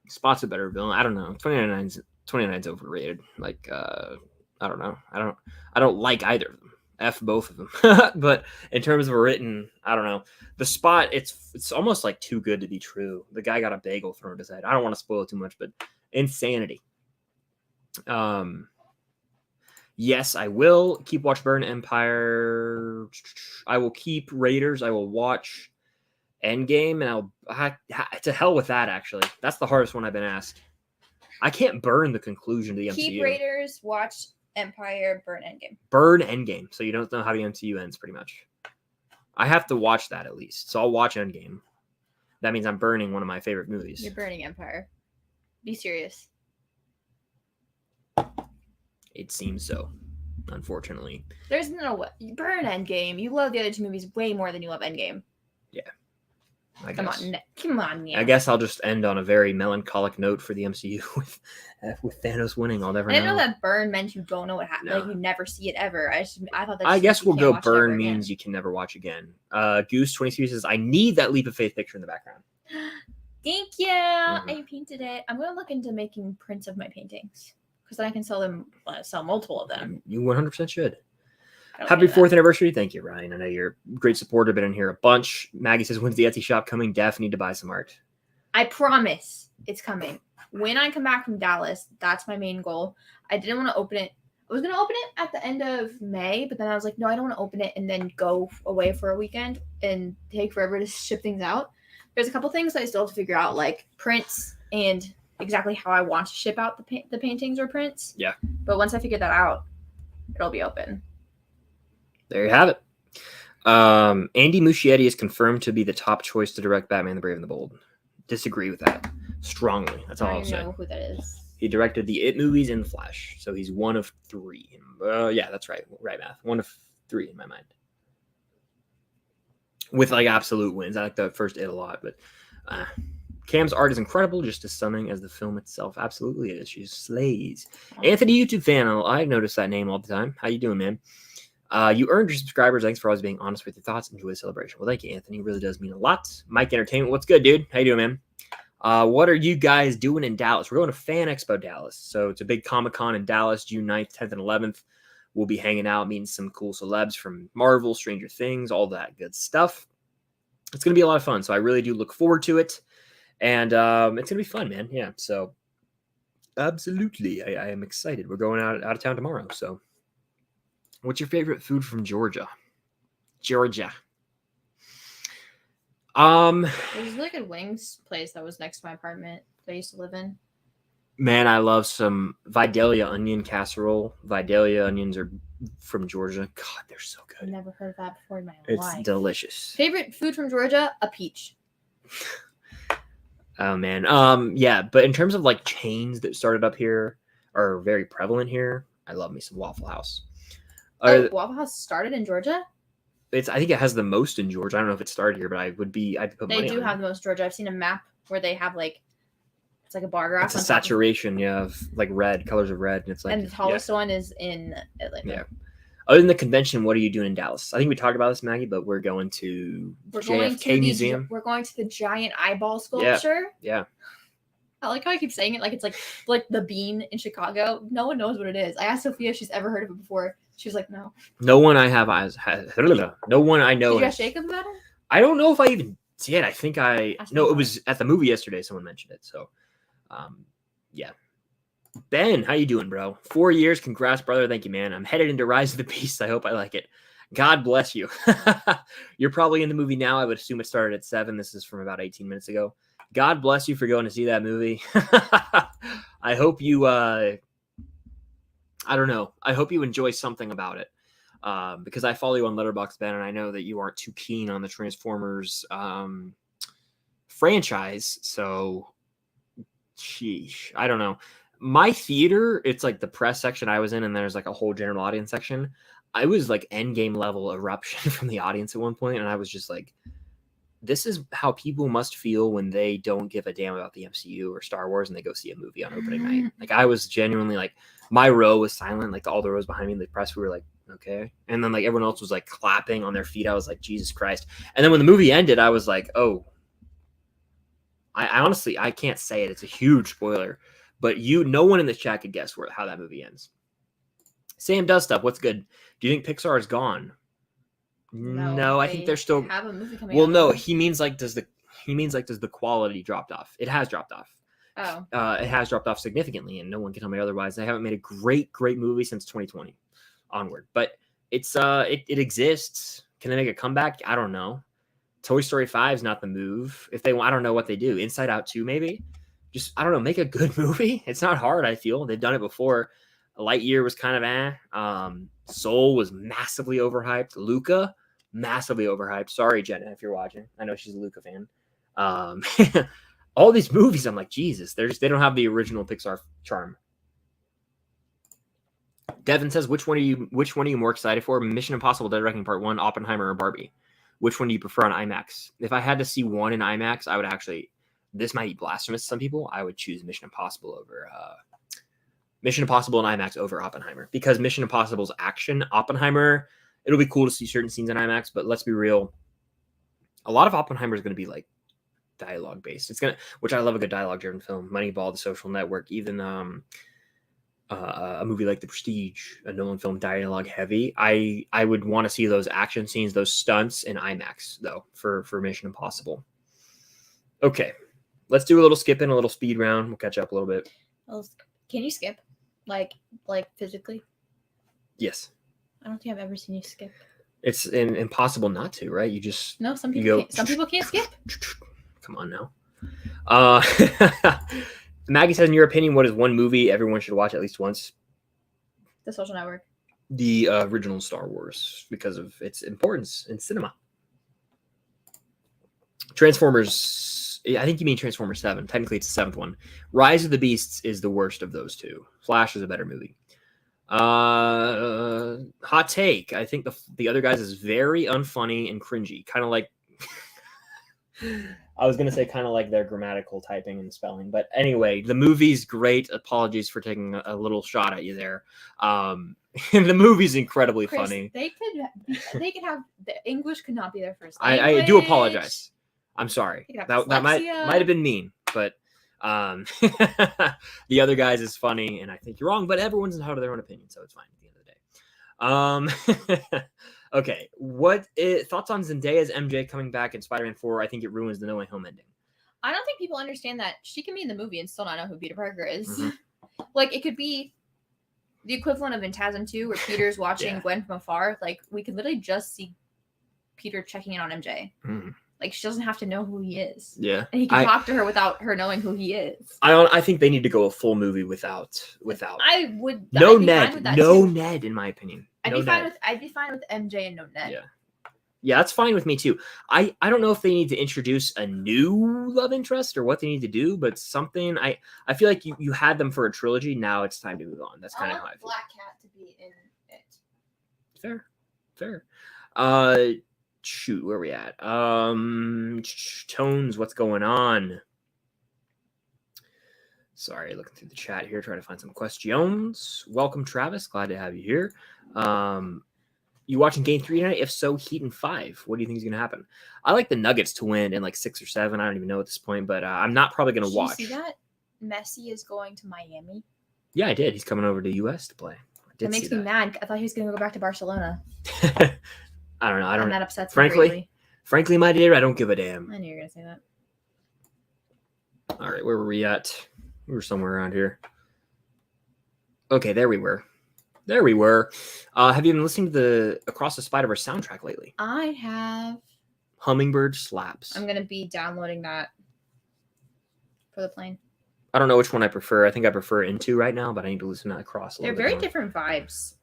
Spot's a better villain. I don't know. 2099's overrated. Like, I don't know. I don't like either of them. F both of them. But in terms of a written, I don't know. The Spot, it's almost like too good to be true. The guy got a bagel thrown at his head. I don't want to spoil it too much, but insanity. Yes, I will keep Watch Burn Empire. I will keep Raiders. I will watch Endgame, and to hell with that. Actually, that's the hardest one I've been asked. I can't burn the conclusion to the MCU. Keep Raiders, watch Empire, burn Endgame. Burn Endgame, so you don't know how the MCU ends. Pretty much, I have to watch that at least. So I'll watch Endgame. That means I'm burning one of my favorite movies. You're burning Empire. Be serious. It seems so, unfortunately. There's no way. You burn Endgame. You love the other two movies way more than you love Endgame. Yeah. I Come guess. on, come on, yeah. I guess I'll just end on a very melancholic note for the MCU with Thanos winning. I'll never I didn't know know. that burn meant you don't know what happened. No. Like you never see it ever. I thought that. I Just guess means you we'll can't go watch it ever burn again. means you can never watch again. Goose 22 says, I need that leap of faith picture in the background. Thank you. I painted it. I'm gonna look into making prints of my paintings because then I can sell them. Sell multiple of them. You 100% should. I don't Happy get that. 4th anniversary. Thank you, Ryan. I know you're a great supporter, been in here a bunch. Maggie says, when's the Etsy shop coming? Def need to buy some art. I promise it's coming. When I come back from Dallas, that's my main goal. I didn't want to open it. I was going to open it at the end of May, but then I was like, no, I don't want to open it and then go away for a weekend and take forever to ship things out. There's a couple things that I still have to figure out, like prints and exactly how I want to ship out the paintings or prints. Yeah. But once I figure that out, it'll be open. There you have it. Andy Muschietti is confirmed to be the top choice to direct Batman the Brave and the Bold. Disagree with that strongly. That's all I'll say. I don't know who that is. He directed the It movies and Flash, so he's one of 3. Yeah, that's right. Right math. 1 of 3 in my mind. With like absolute wins. I like the first It a lot, but Cam's art is incredible, just as stunning as the film itself. Absolutely it is. She slays. Anthony, YouTube fan. I've noticed that name all the time. How you doing, man? You earned your subscribers. Thanks for always being honest with your thoughts. Enjoy the celebration. Well, thank you, Anthony. It really does mean a lot. Mike Entertainment. What's good, dude? How you doing, man? What are you guys doing in Dallas? We're going to Fan Expo Dallas. So it's a big Comic-Con in Dallas, June 9th, 10th, and 11th. We'll be hanging out, meeting some cool celebs from Marvel, Stranger Things, all that good stuff. It's going to be a lot of fun. So I really do look forward to it. And it's going to be fun, man. Yeah. So absolutely. I am excited. We're going out of town tomorrow. So what's your favorite food from Georgia? Georgia. There's like a wings place that was next to my apartment that I used to live in. Man, I love some Vidalia onion casserole. Vidalia onions are from Georgia. God, they're so good. I've never heard of that before in my life. It's delicious. Favorite food from Georgia? A peach. Oh man. Yeah, but in terms of like chains that started up here are very prevalent here, I love me some Waffle House. Waffle House started in Georgia? I think it has the most in Georgia. I don't know if it started here, but I'd put money on it. They do have the most Georgia. I've seen a map where they have like it's like a bar graph. It's a saturation, of like red, colors of red, and it's like. And the tallest one is in Atlanta. Yeah. Other than the convention, what are you doing in Dallas? I think we talked about this, Maggie, but we're going to JFK Museum. We're going to the giant eyeball sculpture. Yeah. I like how I keep saying it like it's like the bean in Chicago. No one knows what it is. I asked Sophia if she's ever heard of it before. She was like, no. No one I have no one I know. Did you ask Jacob about it? I don't know if I even did. I think no, it was at the movie yesterday. Someone mentioned it. So, yeah. Ben, how you doing, bro? 4 years. Congrats, brother. Thank you, man. I'm headed into Rise of the Beast. I hope I like it. God bless you. You're probably in the movie now. I would assume it started at 7. This is from about 18 minutes ago. God bless you for going to see that movie. I hope you, I don't know. I hope you enjoy something about it. Because I follow you on Letterboxd, Ben, and I know that you aren't too keen on the Transformers franchise. So, sheesh. I don't know. My theater, it's like the press section I was in, and there's like a whole general audience section. I was like endgame level eruption from the audience at one point, and I was just like, this is how people must feel when they don't give a damn about the MCU or Star Wars and they go see a movie on opening night. Like, I was genuinely like, my row was silent, like all the rows behind me, the press, we were like, okay. And then like everyone else was like clapping on their feet. I was like, Jesus Christ. And then when the movie ended, I was like, oh, I honestly, I can't say it. It's a huge spoiler, but no one in the chat could guess how that movie ends. Sam does stuff. What's good? Do you think Pixar is gone? No, I think they're still have a movie coming Well, out. no, he means like does the quality dropped off? It has dropped off. Oh. It has dropped off significantly, and no one can tell me otherwise. They haven't made a great movie since 2020 onward. But it's it exists. Can they make a comeback? I don't know. Toy Story 5 is not the move. If they want, I don't know what they do. Inside Out 2, maybe. Just I don't know. Make a good movie. It's not hard. I feel they've done it before. Lightyear was kind of Soul was massively overhyped. Luca, massively overhyped. Sorry, Jenna, if you're watching. I know she's a Luca fan. All these movies, I'm like, Jesus, they don't have the original Pixar charm. Devin says, which one are you more excited for? Mission Impossible: Dead Reckoning Part 1, Oppenheimer, or Barbie? which one do you prefer on IMAX? If I had to see one in IMAX, I would actually. This might be blasphemous to some people. I would choose Mission Impossible over Mission Impossible and IMAX over Oppenheimer, because Mission Impossible's action. Oppenheimer, it'll be cool to see certain scenes in IMAX, but let's be real. A lot of Oppenheimer is going to be like dialogue based. It's gonna, which I love a good dialogue driven film. Moneyball, The Social Network, even a movie like The Prestige, a Nolan film, dialogue heavy. I would want to see those action scenes, those stunts in IMAX though for Mission Impossible. Okay, let's do a little skip and a little speed round. We'll catch up a little bit. Can you skip? Like physically? Yes. I don't think I've ever seen you skip. It's impossible not to, right? You just no. Some people can't. Some people can't skip. Come on now. Maggie says, in your opinion, what is one movie everyone should watch at least once? The Social Network. The original Star Wars, because of its importance in cinema. Transformers. I think you mean Transformers 7. Technically, it's the 7th one. Rise of the Beasts is the worst of those two. Flash is a better movie. Hot take. I think the other guys is very unfunny and cringy. Kind of like I was gonna say kind of like their grammatical typing and spelling, but anyway, the movie's great. Apologies for taking a little shot at you there. The movie's incredibly Chris, funny. They could have the English could not be their first I do apologize. I'm sorry. That might have been mean, but the other guys is funny, and I think you're wrong, but everyone's entitled to their own opinion, so it's fine at the end of the day. Okay, thoughts on Zendaya's MJ coming back in Spider-Man 4? I think it ruins the No Way Home ending. I don't think people understand that she can be in the movie and still not know who Peter Parker is. Mm-hmm. Like, it could be the equivalent of Phantasm 2, where Peter's watching Gwen from afar. Like, we could literally just see Peter checking in on MJ. Mm-hmm. Like, she doesn't have to know who he is. Yeah. And he can talk to her without her knowing who he is. I think they need to go a full movie without. I would. No Ned. No Ned, in my opinion. I'd be fine with MJ and no Ned. Yeah. Yeah, that's fine with me too. I don't know if they need to introduce a new love interest or what they need to do, but something I feel like you had them for a trilogy. Now it's time to move on. That's kind of how I feel. Black Cat to be in it. Fair. Shoot, where are we at? Tones, what's going on? Sorry, looking through the chat here, trying to find some questions. Welcome, Travis. Glad to have you here. You watching Game 3 tonight? If so, Heat in 5. What do you think is going to happen? I like the Nuggets to win in like 6 or 7. I don't even know at this point, but I'm not probably going to watch. Did you see that? Messi is going to Miami. Yeah, I did. He's coming over to the U.S. to play. That makes me mad. I thought he was going to go back to Barcelona. I don't know. I don't. That upsets me greatly. Frankly, my dear, I don't give a damn. I knew you were going to say that. All right, where were we at? We were somewhere around here. Okay, there we were. Have you been listening to the Across the Spider-Verse soundtrack lately? I have. Hummingbird slaps. I'm going to be downloading that for the plane. I don't know which one I prefer. I think I prefer Into right now, but I need to listen to Across a little bit They're very more. different vibes.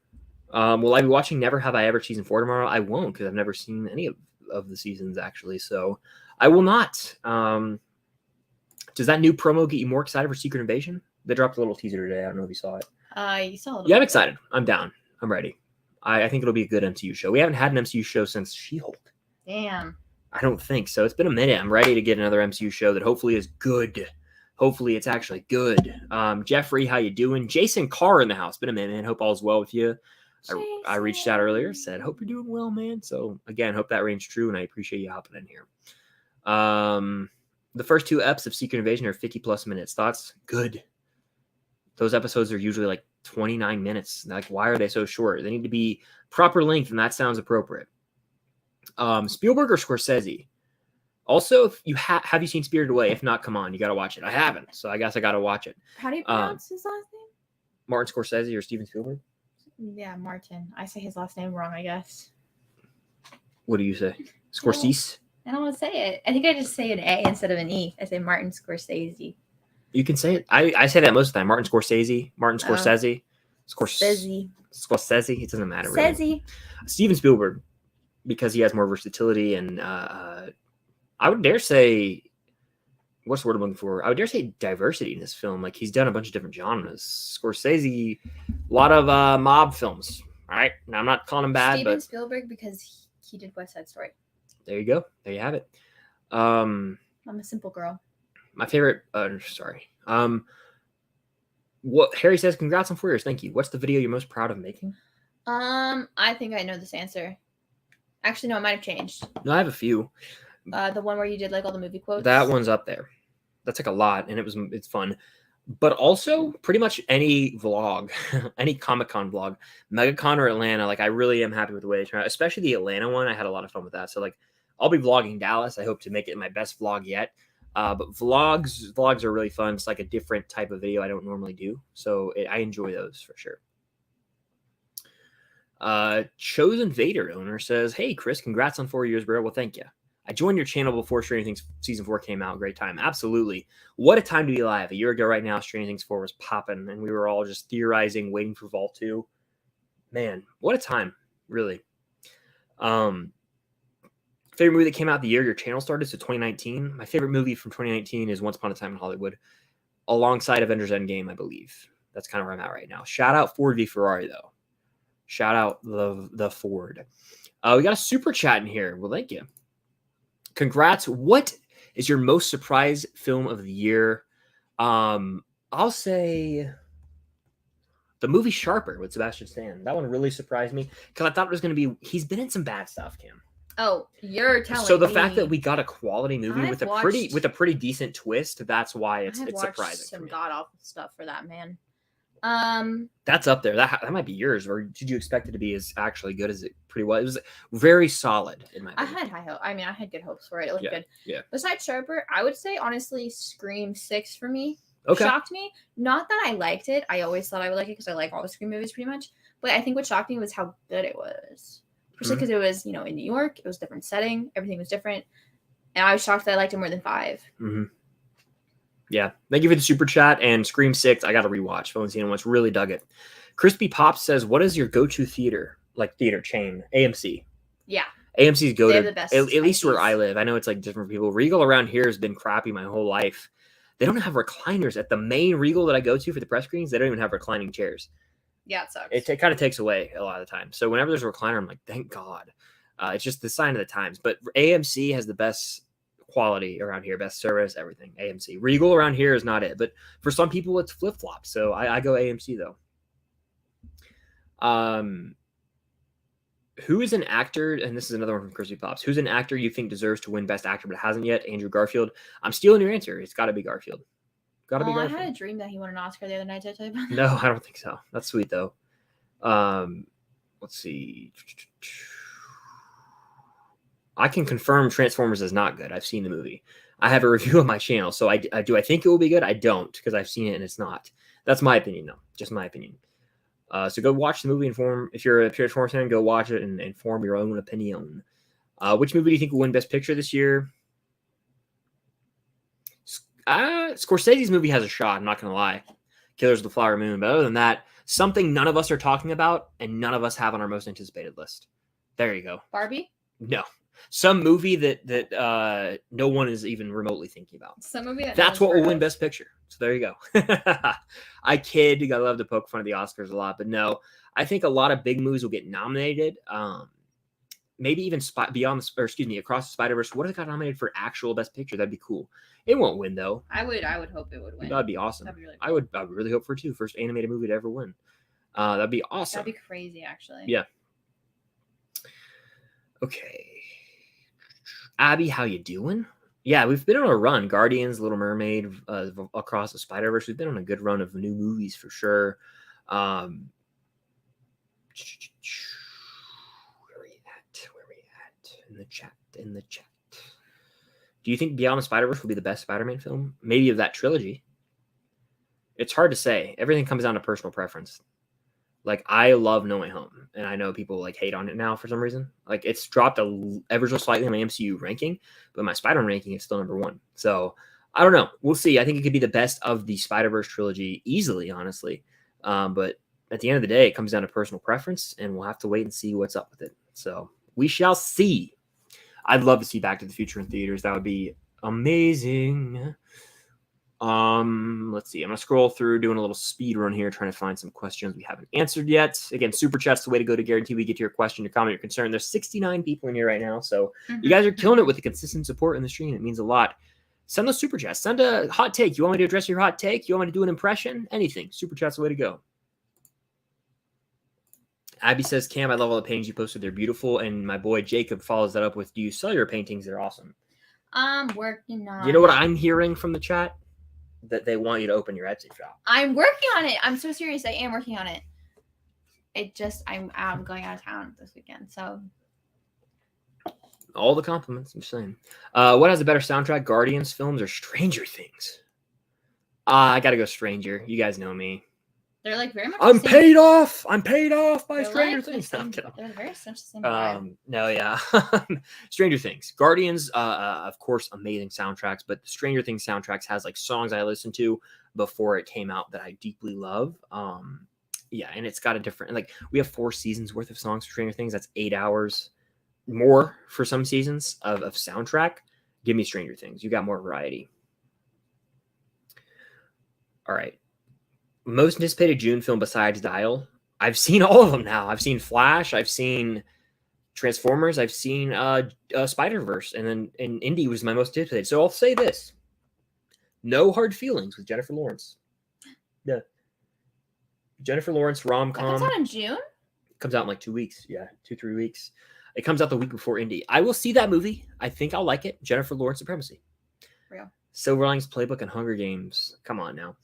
Will I be watching Never Have I Ever season 4 tomorrow? I won't, because I've never seen any of the seasons, actually. So I will not. Does that new promo get you more excited for Secret Invasion? They dropped a little teaser today. I don't know if you saw it. You saw a little Yeah, I'm excited. I'm down. I'm ready. I think it'll be a good MCU show. We haven't had an MCU show since She-Hulk. Damn. I don't think so. It's been a minute. I'm ready to get another MCU show that hopefully is good. Hopefully it's actually good. Jeffrey, how you doing? Jason Carr in the house. Been a minute, man. Hope all's well with you. I reached out earlier, said, hope you're doing well, man. So, again, hope that rings true, and I appreciate you hopping in here. The first 2 eps of Secret Invasion are 50-plus minutes. Thoughts? Good. Those episodes are usually like 29 minutes. Like, why are they so short? They need to be proper length, and that sounds appropriate. Spielberg or Scorsese? Also, if you have you seen Spirited Away? If not, come on, you got to watch it. I haven't, so I guess I got to watch it. How do you pronounce his last name? Martin Scorsese or Steven Spielberg? Yeah, Martin. I say his last name wrong, I guess. What do you say? Scorsese? I don't want to say it. I think I just say an A instead of an E. I say Martin Scorsese. You can say it. I say that most of the time. Martin Scorsese. Scorsese. It doesn't matter. Really. Steven Spielberg, because he has more versatility and I would dare say, what's the word I'm looking for? I would dare say diversity in this film. Like, he's done a bunch of different genres. Scorsese, a lot of mob films. All right. Now, I'm not calling him bad, Steven but Spielberg, because he did West Side Story. There you go. There you have it. I'm a simple girl. My favorite. Sorry. What Harry says, congrats on 4 years. Thank you. What's the video you're most proud of making? I think I know this answer. Actually, no, it might have changed. No, I have a few. The one where you did like all the movie quotes. That one's up there. That's like a lot, and it's fun. But also pretty much any vlog, any Comic-Con vlog, MegaCon or Atlanta, like I really am happy with the way it turned out. Especially the Atlanta one. I had a lot of fun with that. So like I'll be vlogging Dallas. I hope to make it my best vlog yet. But vlogs are really fun. It's like a different type of video I don't normally do. So I enjoy those for sure. Chosen Vader owner says, hey, Chris, congrats on 4 years, bro. Well, thank you. I joined your channel before Stranger Things Season 4 came out. Great time. Absolutely. What a time to be alive. A year ago right now, Stranger Things 4 was popping, and we were all just theorizing, waiting for Vault 2. Man, what a time, really. Favorite movie that came out the year your channel started, so 2019. My favorite movie from 2019 is Once Upon a Time in Hollywood, alongside Avengers Endgame, I believe. That's kind of where I'm at right now. Shout out Ford v Ferrari, though. Shout out the Ford. We got a super chat in here. Well, thank you. Congrats. What is your most surprise film of the year? I'll say the movie Sharper with Sebastian Stan. That one really surprised me because I thought it was going to be. He's been in some bad stuff, Kim. Oh, you're telling me. So the fact that we got a quality movie with a pretty decent twist, that's why it's surprising. Some god awful stuff for that man. That's up there. That might be yours. Or did you expect it to be as actually good as it pretty was? It was very solid in my opinion. I had high hope. I mean, I had good hopes for it. It looked good. Yeah. Besides Sharper, I would say honestly, Scream 6 for me shocked me. Not that I liked it. I always thought I would like it because I like all the Scream movies pretty much. But I think what shocked me was how good it was. Especially because it was, in New York. It was a different setting. Everything was different. And I was shocked that I liked it more than 5. Mm-hmm. Yeah. Thank you for the super chat. And Scream 6, I got to rewatch. I've only seen it once. Really dug it. Crispy Pops says, what is your go-to theater chain? AMC. Yeah. AMC's go-to. The best at least where I live. I know it's like different people. Regal around here has been crappy my whole life. They don't have recliners at the main Regal that I go to for the press screenings. They don't even have reclining chairs. Yeah, it sucks. It kind of takes away a lot of the time. So whenever there's a recliner, I'm like, thank God. It's just the sign of the times. But AMC has the best quality around here, best service, everything. AMC. Regal around here is not it. But for some people, it's flip-flop. So I go AMC, though. Who is an actor, and this is another one from Crispy Pops, who's an actor you think deserves to win Best Actor but hasn't yet? Andrew Garfield. I'm stealing your answer. It's got to be Garfield. I had a dream that he won an Oscar the other night. Did I tell you about that? No, I don't think so. That's sweet, though. Let's see. I can confirm Transformers is not good. I've seen the movie. I have a review on my channel, so I think it will be good? I don't, because I've seen it and it's not. That's my opinion, though. Just my opinion. So go watch the movie. If you're a Transformers fan, go watch it and form your own opinion. Which movie do you think will win Best Picture this year? Scorsese's movie has a shot. I'm not going to lie. Killers of the Flower Moon. But other than that, something none of us are talking about and none of us have on our most anticipated list. There you go. Barbie? No. Some movie that no one is even remotely thinking about. Some movie that's what will win Best Picture. So there you go. I kid. I love to poke fun of the Oscars a lot, but no, I think a lot of big movies will get nominated. Maybe even Across the Spider-Verse. What if it got nominated for actual Best Picture? That'd be cool. It won't win though. I would hope it would win. That'd be awesome. That'd be really cool. I would really hope for it too. First animated movie to ever win. That'd be awesome. That'd be crazy, actually. Yeah. Okay. Abby, how you doing? Yeah, we've been on a run. Guardians, Little Mermaid, Across the Spider-Verse. We've been on a good run of new movies for sure. Where are we at? In the chat. Do you think Beyond the Spider-Verse will be the best Spider-Man film? Maybe of that trilogy. It's hard to say. Everything comes down to personal preference. Like, I love No Way Home, and I know people hate on it now for some reason. Like, it's dropped ever so slightly in my MCU ranking, but my Spider-Man ranking is still number 1. So I don't know. We'll see. I think it could be the best of the Spider-Verse trilogy easily, honestly. But at the end of the day, it comes down to personal preference, and we'll have to wait and see what's up with it. So we shall see. I'd love to see Back to the Future in theaters. That would be amazing. Let's see. I'm gonna scroll through, doing a little speed run here, trying to find some questions we haven't answered yet. Again, super chat's the way to go to guarantee we get to your question, your comment, your concern. There's 69 people in here right now, so you guys are killing it with the consistent support in the stream. It means a lot. Send those super chats. Send a hot take. You want me to address your hot take? You want me to do an impression? Anything. Super chat's the way to go. Abby says, Cam, I love all the paintings you posted. They're beautiful. And my boy Jacob follows that up with, do you sell your paintings? They're awesome. I'm working on You know what I'm hearing from the chat? That they want you to open your Etsy shop. I'm working on it. I'm so serious. I am working on it. I'm going out of town this weekend, so. All the compliments, I'm just saying. What has a better soundtrack, Guardians films or Stranger Things? I gotta go Stranger. You guys know me. They're like very much. I'm paid off by Stranger Things. They're very much the same vibe. No, yeah. Stranger Things. Guardians, of course, amazing soundtracks, but Stranger Things soundtracks has like songs I listened to before it came out that I deeply love. Yeah, and it's got a different, like, we have 4 seasons worth of songs for Stranger Things. That's 8 hours more for some seasons of soundtrack. Give me Stranger Things. You got more variety. All right. Most anticipated June film besides Dial. I've seen all of them now. I've seen Flash. I've seen Transformers. I've seen Spider-Verse. And Indy was my most anticipated. So I'll say this. No Hard Feelings with Jennifer Lawrence. Yeah. Jennifer Lawrence rom-com. That comes out in June? Comes out in like 2 weeks. Yeah, 2-3 weeks. It comes out the week before Indy. I will see that movie. I think I'll like it. Jennifer Lawrence Supremacy. Real. Silver Linings Playbook and Hunger Games. Come on now.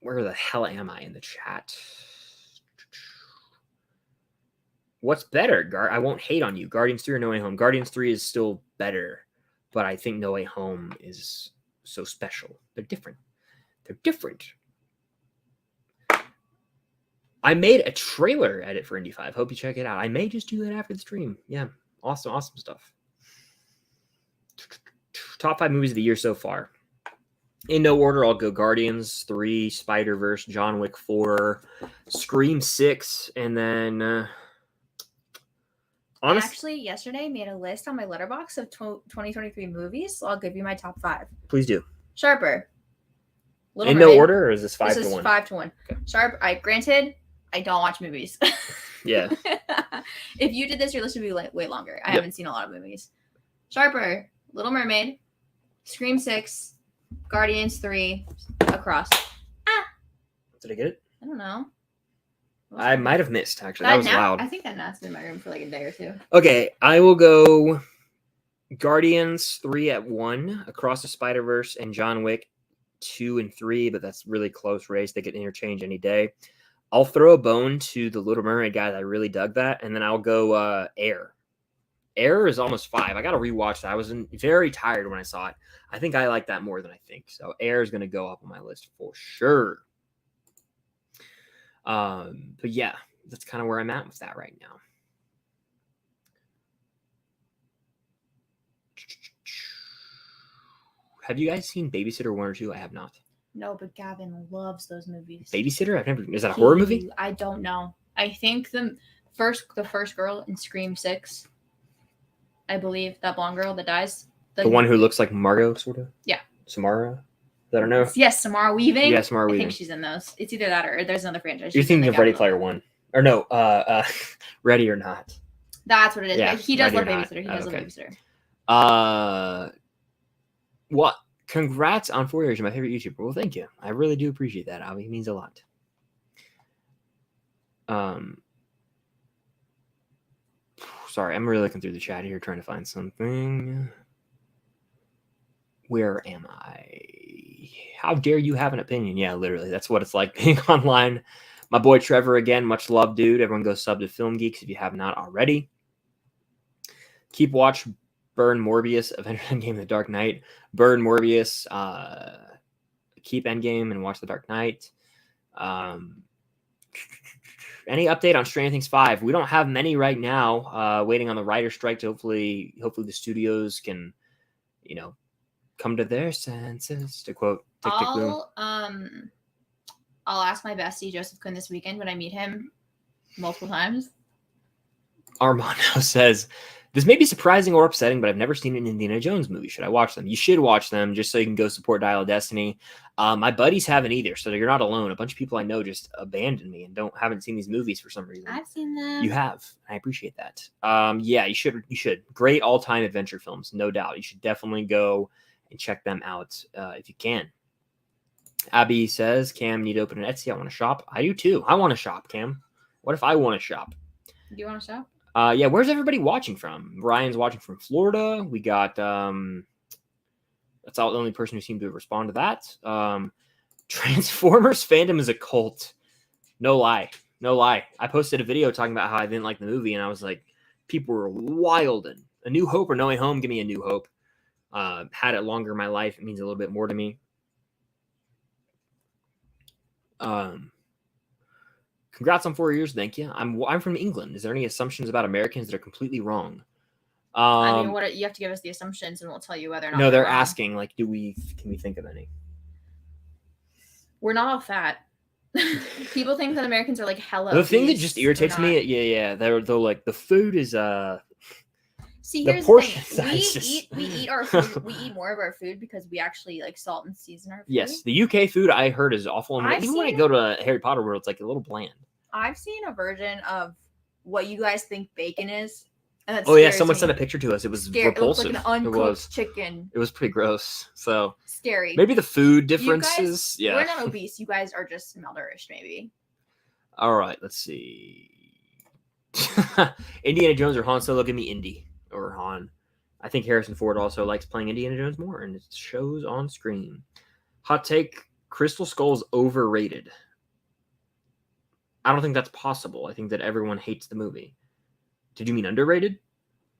Where the hell am I in the chat? What's better? I won't hate on you. Guardians 3 or No Way Home? Guardians 3 is still better, but I think No Way Home is so special. They're different. I made a trailer edit for Indy 5. Hope you check it out. I may just do that after the stream. Yeah, awesome stuff. Top 5 movies of the year so far. In no order, I'll go Guardians 3, Spider-Verse, John Wick 4, Scream 6, and then... I actually, yesterday, made a list on my Letterboxd of 2023 movies, so I'll give you my top 5. Please do. Sharper. Little Mermaid. No order, or is this 5 to 1? This is 5 to 1. Okay. Granted, I don't watch movies. Yeah. If you did this, your list would be way longer. I haven't seen a lot of movies. Sharper, Little Mermaid, Scream 6, Guardians 3, Across. Did I get it? I don't know. I might have missed, actually. That was loud. I think that gnat's been in my room for like a day or 2. Okay, I will go Guardians 3 at 1, Across the Spider-Verse, and John Wick 2 and 3, but that's really close race. They could interchange any day. I'll throw a bone to the Little Mermaid guys. I really dug that. And then I'll go Air. Air is almost 5. I got to rewatch that. I was very tired when I saw it. I think I like that more than I think. So Air is going to go up on my list for sure. But yeah, that's kind of where I'm at with that right now. Have you guys seen Babysitter 1 or 2? I have not. No, but Gavin loves those movies. Babysitter? I've never. Is that a horror movie? I don't know. I think the first girl in Scream 6. I believe that blonde girl that dies. The one who looks like Margot, sort of. Yeah. Samara. I don't know. Yes, Samara Weaving. Yeah, Samara Weaving. I think she's in those. It's either that or there's another franchise. You're thinking of Ready Player One, or no? Ready or Not. That's what it is. Yeah, he does love Babysitter. He does love Babysitter. What? Congrats on 4 years. You're my favorite YouTuber. Well, thank you. I really do appreciate that, Avi. It means a lot. Sorry, I'm really looking through the chat here, trying to find something. Where am I? How dare you have an opinion? Yeah, literally. That's what it's like being online. My boy Trevor, again, much love, dude. Everyone go sub to Film Geeks if you have not already. Keep watch Burn Morbius, Avengers Endgame, The Dark Knight. Burn Morbius, keep Endgame and watch The Dark Knight. Any update on Stranger Things 5? We don't have many right now. Waiting on the writer's strike to hopefully the studios can, come to their senses, to quote Tick Tick Boom. I'll ask my bestie Joseph Quinn this weekend when I meet him multiple times. Armando says, This may be surprising or upsetting, but I've never seen an Indiana Jones movie. Should I watch them? You should watch them just so you can go support Dial of Destiny. My buddies haven't either, so you're not alone. A bunch of people I know just abandoned me and haven't seen these movies for some reason. I've seen them. You have. I appreciate that. Yeah, you should. You should. Great all-time adventure films, no doubt. You should definitely go and check them out if you can. Abby says, Cam, need to open an Etsy. I want to shop. I do too. I want to shop, Cam. What if I want to shop? Do you want to shop? Yeah, where's everybody watching from? Ryan's watching from Florida. We got that's all the only person who seemed to respond to that. Transformers fandom is a cult. No lie. No lie. I posted a video talking about how I didn't like the movie, and I was like, people were wild. And A New Hope or No Way Home, give me A New Hope. Had it longer in my life. It means a little bit more to me. Congrats on 4 years. Thank you. I'm from England. Is there any assumptions about Americans that are completely wrong? I mean, what you have to give us the assumptions, and we'll tell you whether or not. No, they're wrong. asking like, can we think of any? We're not all fat. People think that Americans are like hella. The thing that obese. just irritates me, yeah, they're like the food is See, the here's portion the thing. size We eat our food. We eat more of our food because we actually like salt and season our food. Yes, the UK food I heard is awful. And even when I go to Harry Potter World, it's like a little bland. I've seen a version of what you guys think bacon is. And Oh yeah, someone sent a picture to us. It was repulsive. It looked like an uncooked it was chicken. It was pretty gross. So Scary. maybe the food differences. Yeah, we're not obese. You guys are just malnourished, maybe. All right, let's see. Indiana Jones or Han Solo? Give me Indy or Han. I think Harrison Ford also likes playing Indiana Jones more, and it shows on screen. Hot take: Crystal Skull's overrated. I don't think that's possible. I think that everyone hates the movie. Did you mean underrated?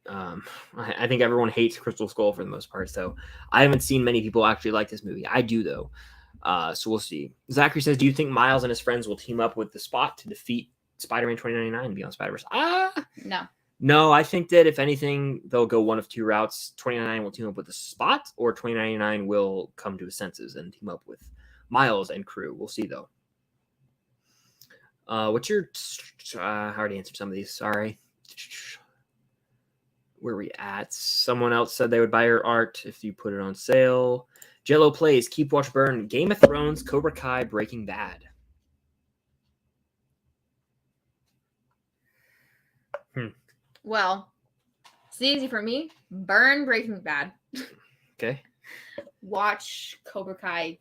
I think everyone hates Crystal Skull for the most part. So I haven't seen many people actually like this movie. I do though. So we'll see. Zachary says, do you think Miles and his friends will team up with the Spot to defeat Spider-Man 2099 and Beyond Spider-Verse? No, I think that if anything, they'll go one of two routes. 2099 will team up with the Spot, or 2099 will come to his senses and team up with Miles and crew. We'll see though. What's your... I already answered some of these. Sorry. Where are we at? Someone else said they would buy your art if you put it on sale. Jello plays Keep Watch Burn, Game of Thrones, Cobra Kai, Breaking Bad. Well, it's easy for me. Burn Breaking Bad. Okay. Watch Cobra Kai.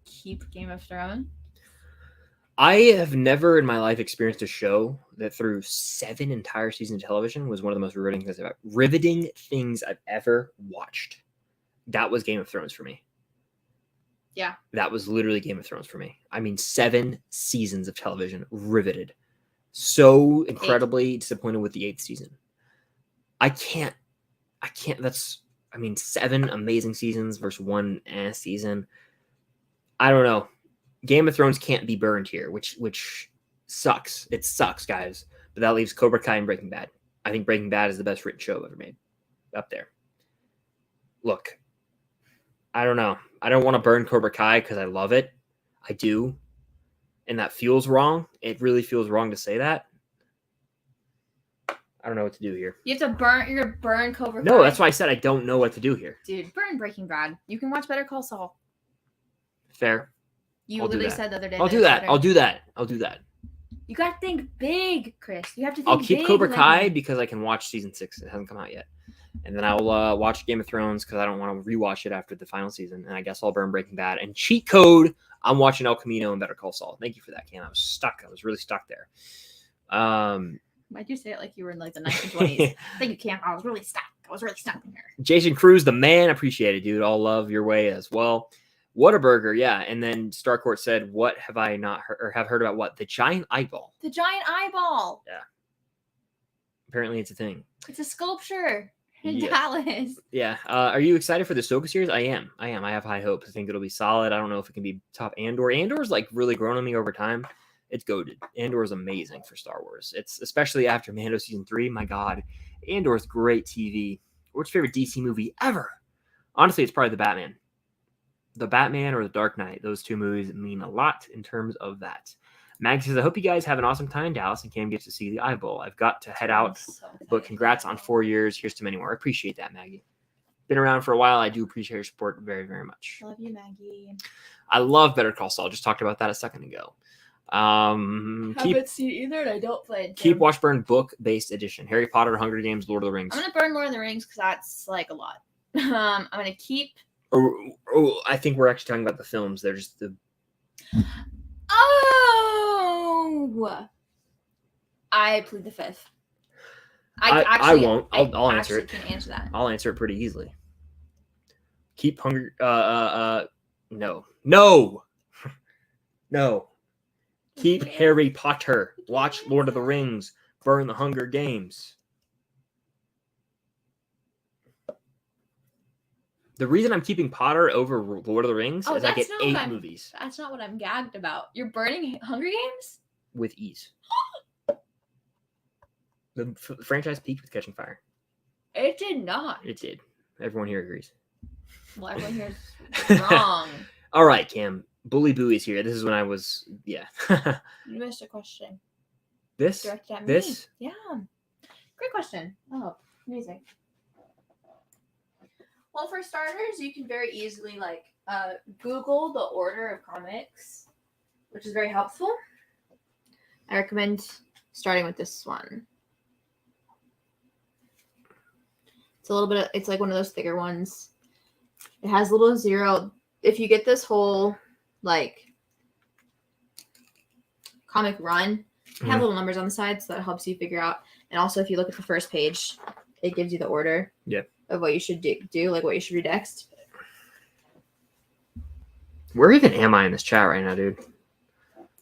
Keep Game of Thrones. I have never in my life experienced a show that through 7 entire seasons of television was one of the most riveting things I've ever watched. That was Game of Thrones for me. Yeah. That was literally Game of Thrones for me. I mean, 7 seasons of television, riveted. So incredibly disappointed with the 8th season. I can't, 7 amazing seasons versus 1 season. I don't know. Game of Thrones can't be burned here, which sucks. It sucks, guys. But that leaves Cobra Kai and Breaking Bad. I think Breaking Bad is the best written show I've ever made. Up there. Look, I don't know. I don't want to burn Cobra Kai because I love it. I do. And that feels wrong. It really feels wrong to say that. I don't know what to do here. You have to burn. You're gonna burn Cobra Kai. No, that's why I said I don't know what to do here. Dude, burn Breaking Bad. You can watch Better Call Saul. Fair. You literally said the other day. I'll do that. I'll do that. You gotta think big, Chris. You have to think I'll keep big, Cobra Kai because I can watch season 6. It hasn't come out yet. And then I'll watch Game of Thrones because I don't want to rewatch it after the final season. And I guess I'll burn Breaking Bad. And cheat code, I'm watching El Camino and Better Call Saul. Thank you for that, Cam. I was stuck. I was really stuck there. Why'd you say it like you were in like the 1920s? Thank you, Cam. I was really stuck in here. Jason Cruz, the man. Appreciate it, dude. All love your way as well. Whataburger, yeah. And then Starcourt said, what have I not heard or have heard about what? The giant eyeball. The giant eyeball. Yeah. Apparently it's a thing. It's a sculpture in Dallas. Yeah. Are you excited for the Ahsoka series? I am. I have high hopes. I think it'll be solid. I don't know if it can be top Andor. Andor's like really grown on me over time. It's goated. Andor is amazing for Star Wars. It's especially after Mando season 3. My God. Andor's great TV. What's your favorite DC movie ever? Honestly, it's probably The Batman. The Batman or The Dark Knight. Those two movies mean a lot in terms of that. Mag says, I hope you guys have an awesome time in Dallas and Cam gets to see the eyeball. I've got to head out, So but congrats on 4 years. Here's to many more. I appreciate that, Maggie. Been around for a while. I do appreciate your support very, very much. Love you, Maggie. I love Better Call Saul. Just talked about that a second ago. Haven't seen either, and I don't play it. Keep Watch Burn book-based edition. Harry Potter, Hunger Games, Lord of the Rings. I'm going to burn Lord of the Rings because that's like a lot. I'm going to keep... Oh, I think we're actually talking about the films. They're just the... Oh! I plead the fifth. I won't. I'll answer it. Can answer that. I'll answer it pretty easily. Keep Hunger... No. No. Keep Harry Potter. Watch Lord of the Rings. Burn the Hunger Games. The reason I'm keeping Potter over Lord of the Rings is I get 8 movies. That's not what I'm gagged about. You're burning Hunger Games? With ease. The franchise peaked with Catching Fire. It did not. It did. Everyone here agrees. Well, everyone here is wrong. All right, Cam. Bully Booey's here. This is when I was... Yeah. You missed a question. This? Directed at This? me. Yeah. Great question. Oh, amazing. Well, for starters, you can very easily Google the order of comics, which is very helpful. I recommend starting with this one. It's a little bit. It's like one of those thicker ones. It has a little zero. If you get this whole comic run, it has little numbers on the side, so that helps you figure out. And also, if you look at the first page, it gives you the order. Yep. Of what you should do, like what you should read next. Where even am I in this chat right now, dude?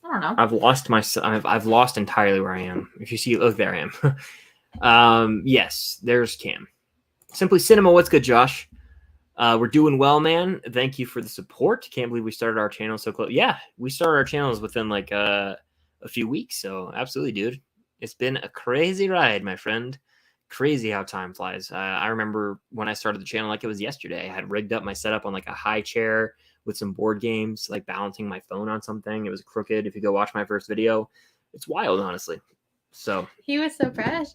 I don't know. I've lost entirely where I am. If you see, look, there I am. Yes, there's Cam. Simply Cinema, what's good, Josh? We're doing well, man. Thank you for the support. Can't believe we started our channel so close. Yeah, we started our channels within a few weeks. So absolutely, dude. It's been a crazy ride, my friend. Crazy how time flies. I remember when I started the channel like it was yesterday. I had rigged up my setup on a high chair with some board games, balancing my phone on something. It was crooked. If you go watch my first video, it's wild, honestly. So he was so precious.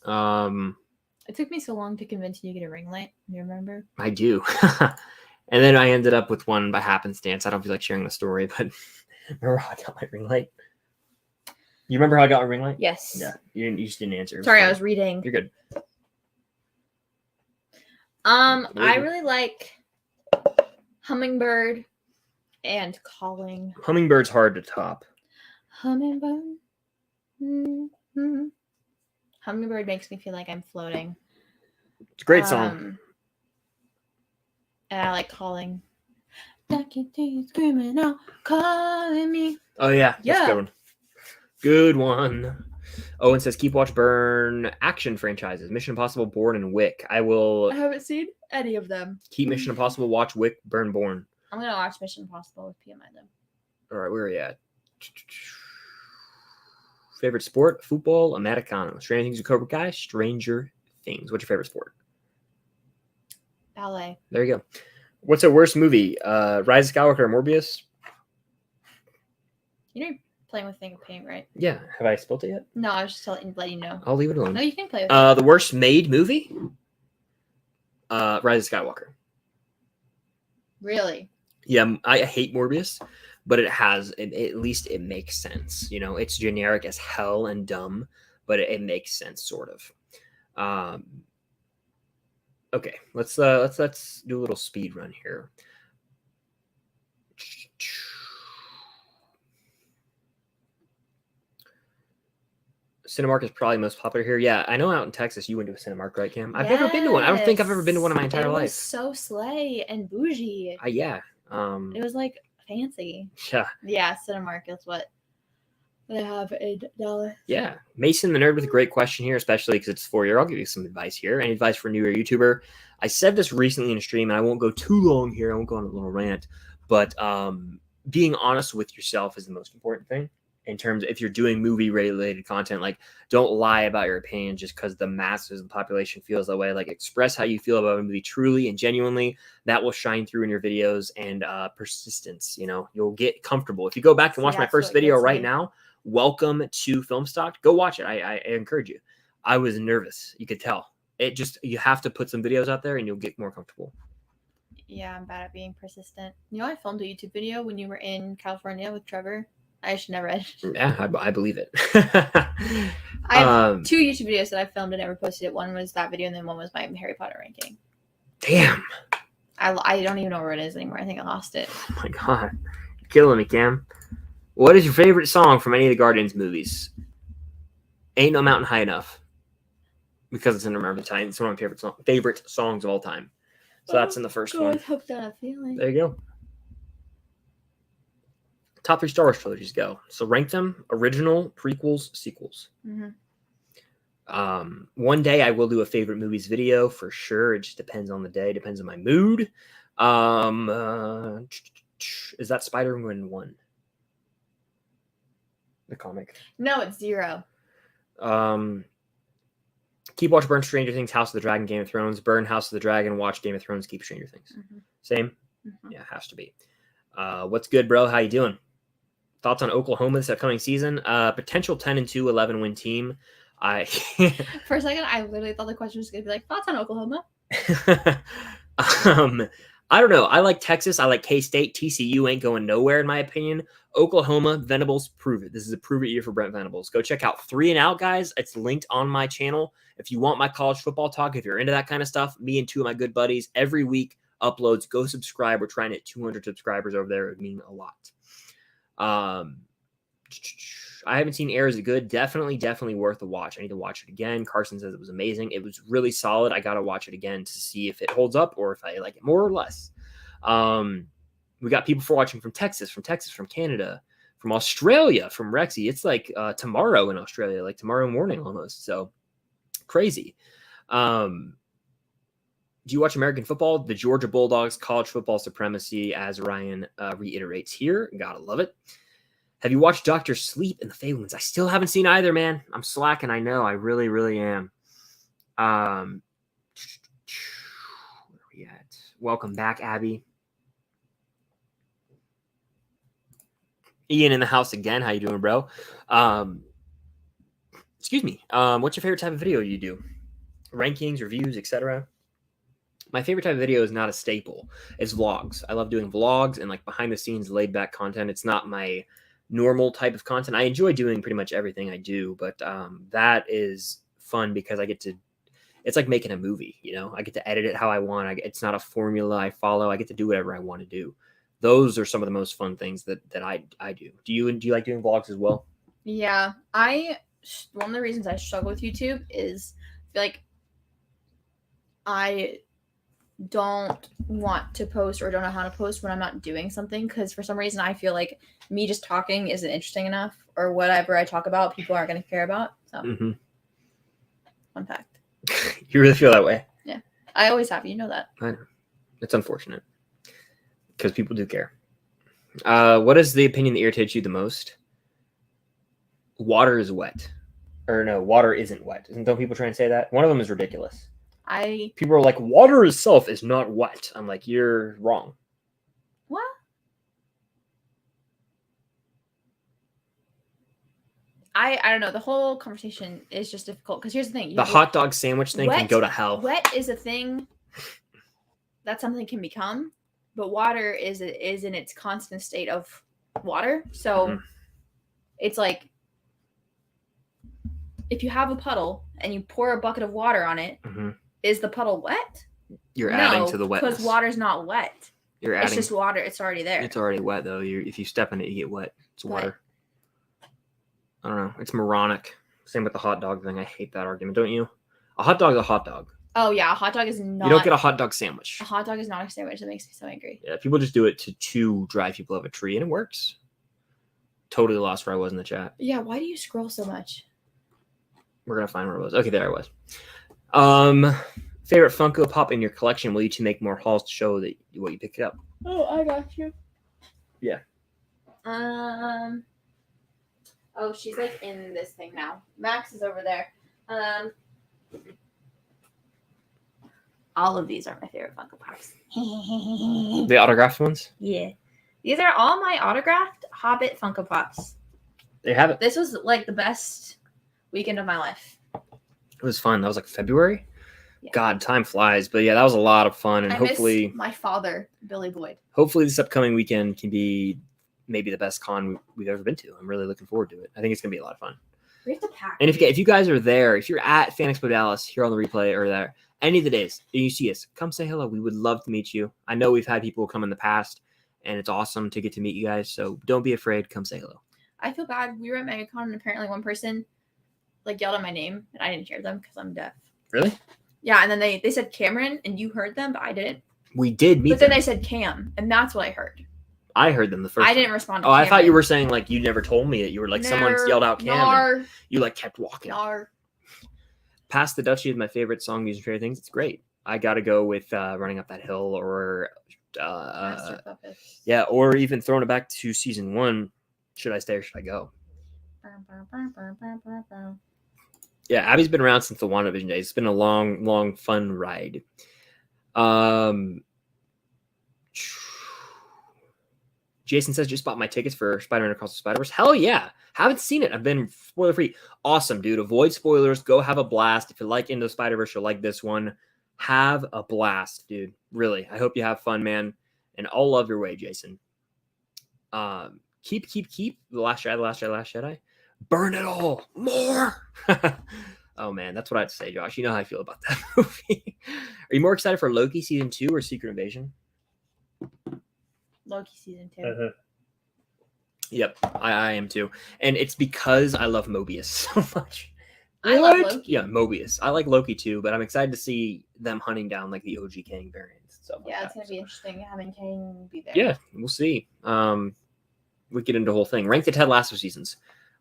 It took me so long to convince you to get a ring light. You remember? I do. And then I ended up with one by happenstance. I don't feel like sharing the story, but remember how I got my ring light? You remember how I got my ring light? Yes. Yeah. You just didn't answer. Sorry, I was reading. You're good. I really like Hummingbird and Calling. Hummingbird's hard to top. Hummingbird. Mm-hmm. Hummingbird makes me feel like I'm floating. It's a great song. And I like Calling. I can hear you screaming out, calling me. Oh, yeah. Yeah. That's a good one. Good one. Owen says, keep Watch Burn action franchises. Mission Impossible, Bourne, and Wick. I haven't seen any of them. Keep Mission Impossible, watch Wick, Burn, Bourne. I'm going to watch Mission Impossible with PMI then. All right, where are you at? Favorite sport? Football, Americano. Stranger Things with Cobra Kai, Stranger Things. What's your favorite sport? Ballet. There you go. What's the worst movie? Rise of Skywalker or Morbius? You know you're playing with thing of paint, right? Yeah. Have I spilled it yet? No, I was just letting you know. I'll leave it alone. No, you can play with it. The worst made movie? Rise of Skywalker. Really? Yeah, I hate Morbius, but at least it makes sense. It's generic as hell and dumb, but it makes sense, sort of. Okay, let's do a little speed run here. Cinemark is probably most popular here. Yeah, I know out in Texas you went to a Cinemark, right, Cam? I've never been to one. I don't think I've ever been to one in my entire life. It was so slay and bougie. Yeah. It was fancy. Yeah. Yeah, Cinemark is what they have in Dallas. Yeah. Mason the Nerd with a great question here, especially because it's 4 year. I'll give you some advice here. Any advice for a newer YouTuber? I said this recently in a stream, and I won't go too long here. I won't go on a little rant, but being honest with yourself is the most important thing. in terms of if you're doing movie related content. Like, don't lie about your opinion just because the masses of the population feels that way. Like, express how you feel about a movie truly and genuinely. That will shine through in your videos. And persistence, you know, you'll get comfortable. If you go back and watch my first video right now, welcome to Film Stock, go watch it. I encourage you. I was nervous, you could tell. It just, you have to put some videos out there and you'll get more comfortable. Yeah, I'm bad at being persistent. You know, I filmed a YouTube video when you were in California with Trevor. I should never edit. Yeah, I believe it. I have 2 YouTube videos that I filmed and never posted it. One was that video, and then one was my Harry Potter ranking. Damn. I don't even know where it is anymore. I think I lost it. Oh my god. You're killing me, Cam. What is your favorite song from any of the Guardians movies? Ain't No Mountain High Enough. Because it's in Remember the Titans. It's one of my favorite songs of all time. So that's in the first one. Hope that feeling. There you go. Top 3 Star Wars trilogies go. So rank them: original, prequels, sequels. Mm-hmm. One day I will do a favorite movies video for sure. It just depends on the day, depends on my mood. Is that Spider-Man 1? The comic? No, it's 0. Keep Watch, Burn, Stranger Things, House of the Dragon, Game of Thrones. Burn, House of the Dragon, watch Game of Thrones, keep Stranger Things. Mm-hmm. Same? Mm-hmm. Yeah, has to be. What's good, bro? How you doing? Thoughts on Oklahoma this upcoming season? Potential 10-2, 11-win team. For a second, I literally thought the question was going to be like, thoughts on Oklahoma? I don't know. I like Texas. I like K-State. TCU ain't going nowhere, in my opinion. Oklahoma, Venables, prove it. This is a prove it year for Brent Venables. Go check out 3 and Out, guys. It's linked on my channel. If you want my college football talk, if you're into that kind of stuff, me and 2 of my good buddies every week uploads. Go subscribe. We're trying to hit 200 subscribers over there. It would mean a lot. I haven't seen Air. Is it good? Definitely worth a watch. I need to watch it again. Carson says it was amazing. It was really solid. I got to watch it again to see if it holds up or if I like it more or less. We got people watching from Texas, from Canada, from Australia, from Rexy. It's like tomorrow in Australia, like tomorrow morning almost. So crazy. Do you watch American football? The Georgia Bulldogs, college football supremacy, as Ryan reiterates here. Gotta love it. Have you watched Dr. Sleep and the Fablemans? I still haven't seen either, man. I'm slacking. I know. I really, really am. Where are we at? Welcome back, Abby. Ian in the house again. How you doing, bro? Excuse me. What's your favorite type of video you do? Rankings, reviews, etc. My favorite type of video is not a staple. It's vlogs. I love doing vlogs and like behind the scenes, laid back content. It's not my normal type of content. I enjoy doing pretty much everything I do, but that is fun because I get to, it's like making a movie, you know, I get to edit it how I want. It's not a formula I follow. I get to do whatever I want to do. Those are some of the most fun things that I do. Do you like doing vlogs as well? Yeah, one of the reasons I struggle with YouTube is I feel like I don't want to post or don't know how to post when I'm not doing something, because for some reason I feel like me just talking isn't interesting enough, or whatever I talk about people aren't going to care about. So fun fact. You really feel that way? Yeah, I always have. You know that. I know. It's unfortunate because people do care. What is the opinion that irritates you the most? Water is wet. Or no, water isn't wet. Don't people try and say that? One of them is ridiculous. People are like, water itself is not wet. I'm like, you're wrong. What? I don't know. The whole conversation is just difficult because here's the thing. The hot dog sandwich thing can go to hell. Wet is a thing that something can become, but water is in its constant state of water. So it's like if you have a puddle and you pour a bucket of water on it, is the puddle wet? You're adding to the wetness. Because water's not wet. It's just water. It's already there. It's already wet, though. If you step in it, you get wet. It's water. I don't know. It's moronic. Same with the hot dog thing. I hate that argument, don't you? A hot dog is a hot dog. Oh, yeah. A hot dog is not... You don't get a hot dog sandwich. A hot dog is not a sandwich. That makes me so angry. Yeah, people just do it to drive people up a tree, and it works. Totally lost where I was in the chat. Yeah, why do you scroll so much? We're going to find where it was. Okay, there I was. Favorite Funko Pop in your collection? Will you two make more hauls to show that what you picked up? Oh, I got you. Yeah. Oh, she's like in this thing now. Max is over there. All of these are my favorite Funko Pops. The autographed ones? Yeah. These are all my autographed Hobbit Funko Pops. They have it. This was like the best weekend of my life. It was fun. That was like February. Yeah. God, time flies. But yeah, that was a lot of fun. And I hopefully, miss my father, Billy Boyd. Hopefully this upcoming weekend can be maybe the best con we've ever been to. I'm really looking forward to it. I think it's gonna be a lot of fun. We have to pack. And if you guys are there, if you're at Fan Expo Dallas here on the replay or there any of the days and you see us, come say hello. We would love to meet you. I know we've had people come in the past, and it's awesome to get to meet you guys. So don't be afraid. Come say hello. I feel bad. We were at MegaCon and apparently one person like yelled out my name and I didn't hear them because I'm deaf. Really? Yeah, and then they said Cameron and you heard them, but I didn't. We did meet But then them. they said Cam, and that's what I heard. I heard them the first I time. didn't respond to I Cameron. thought you were saying like you never told me that you were like someone yelled out Cam and you like kept walking. Past the Duchy is my favorite song, Music Favorite Things. It's great. I gotta go with Running Up That Hill or yeah, or even throwing it back to season 1. Should I stay or should I go? Yeah, Abby's been around since the WandaVision days. It's been a long, long, fun ride. Jason says, just bought my tickets for Spider-Man Across the Spider-Verse. Hell yeah. Haven't seen it. I've been spoiler-free. Awesome, dude. Avoid spoilers. Go have a blast. If you like Into the Spider-Verse, you'll like this one. Have a blast, dude. Really. I hope you have fun, man. And all love your way, Jason. Keep. The Last Jedi. Burn it all. More. Oh, man. That's what I have to say, Josh. You know how I feel about that movie. Are you more excited for Loki Season 2 or Secret Invasion? Loki Season 2. Yep, I am too. And it's because I love Mobius so much. I love Loki. Yeah, Mobius. I like Loki too, but I'm excited to see them hunting down like the OG Kang variants. Yeah, it's going to be interesting having Kang be there. Yeah, we'll see. We get into the whole thing. Rank the Ted Lasso seasons.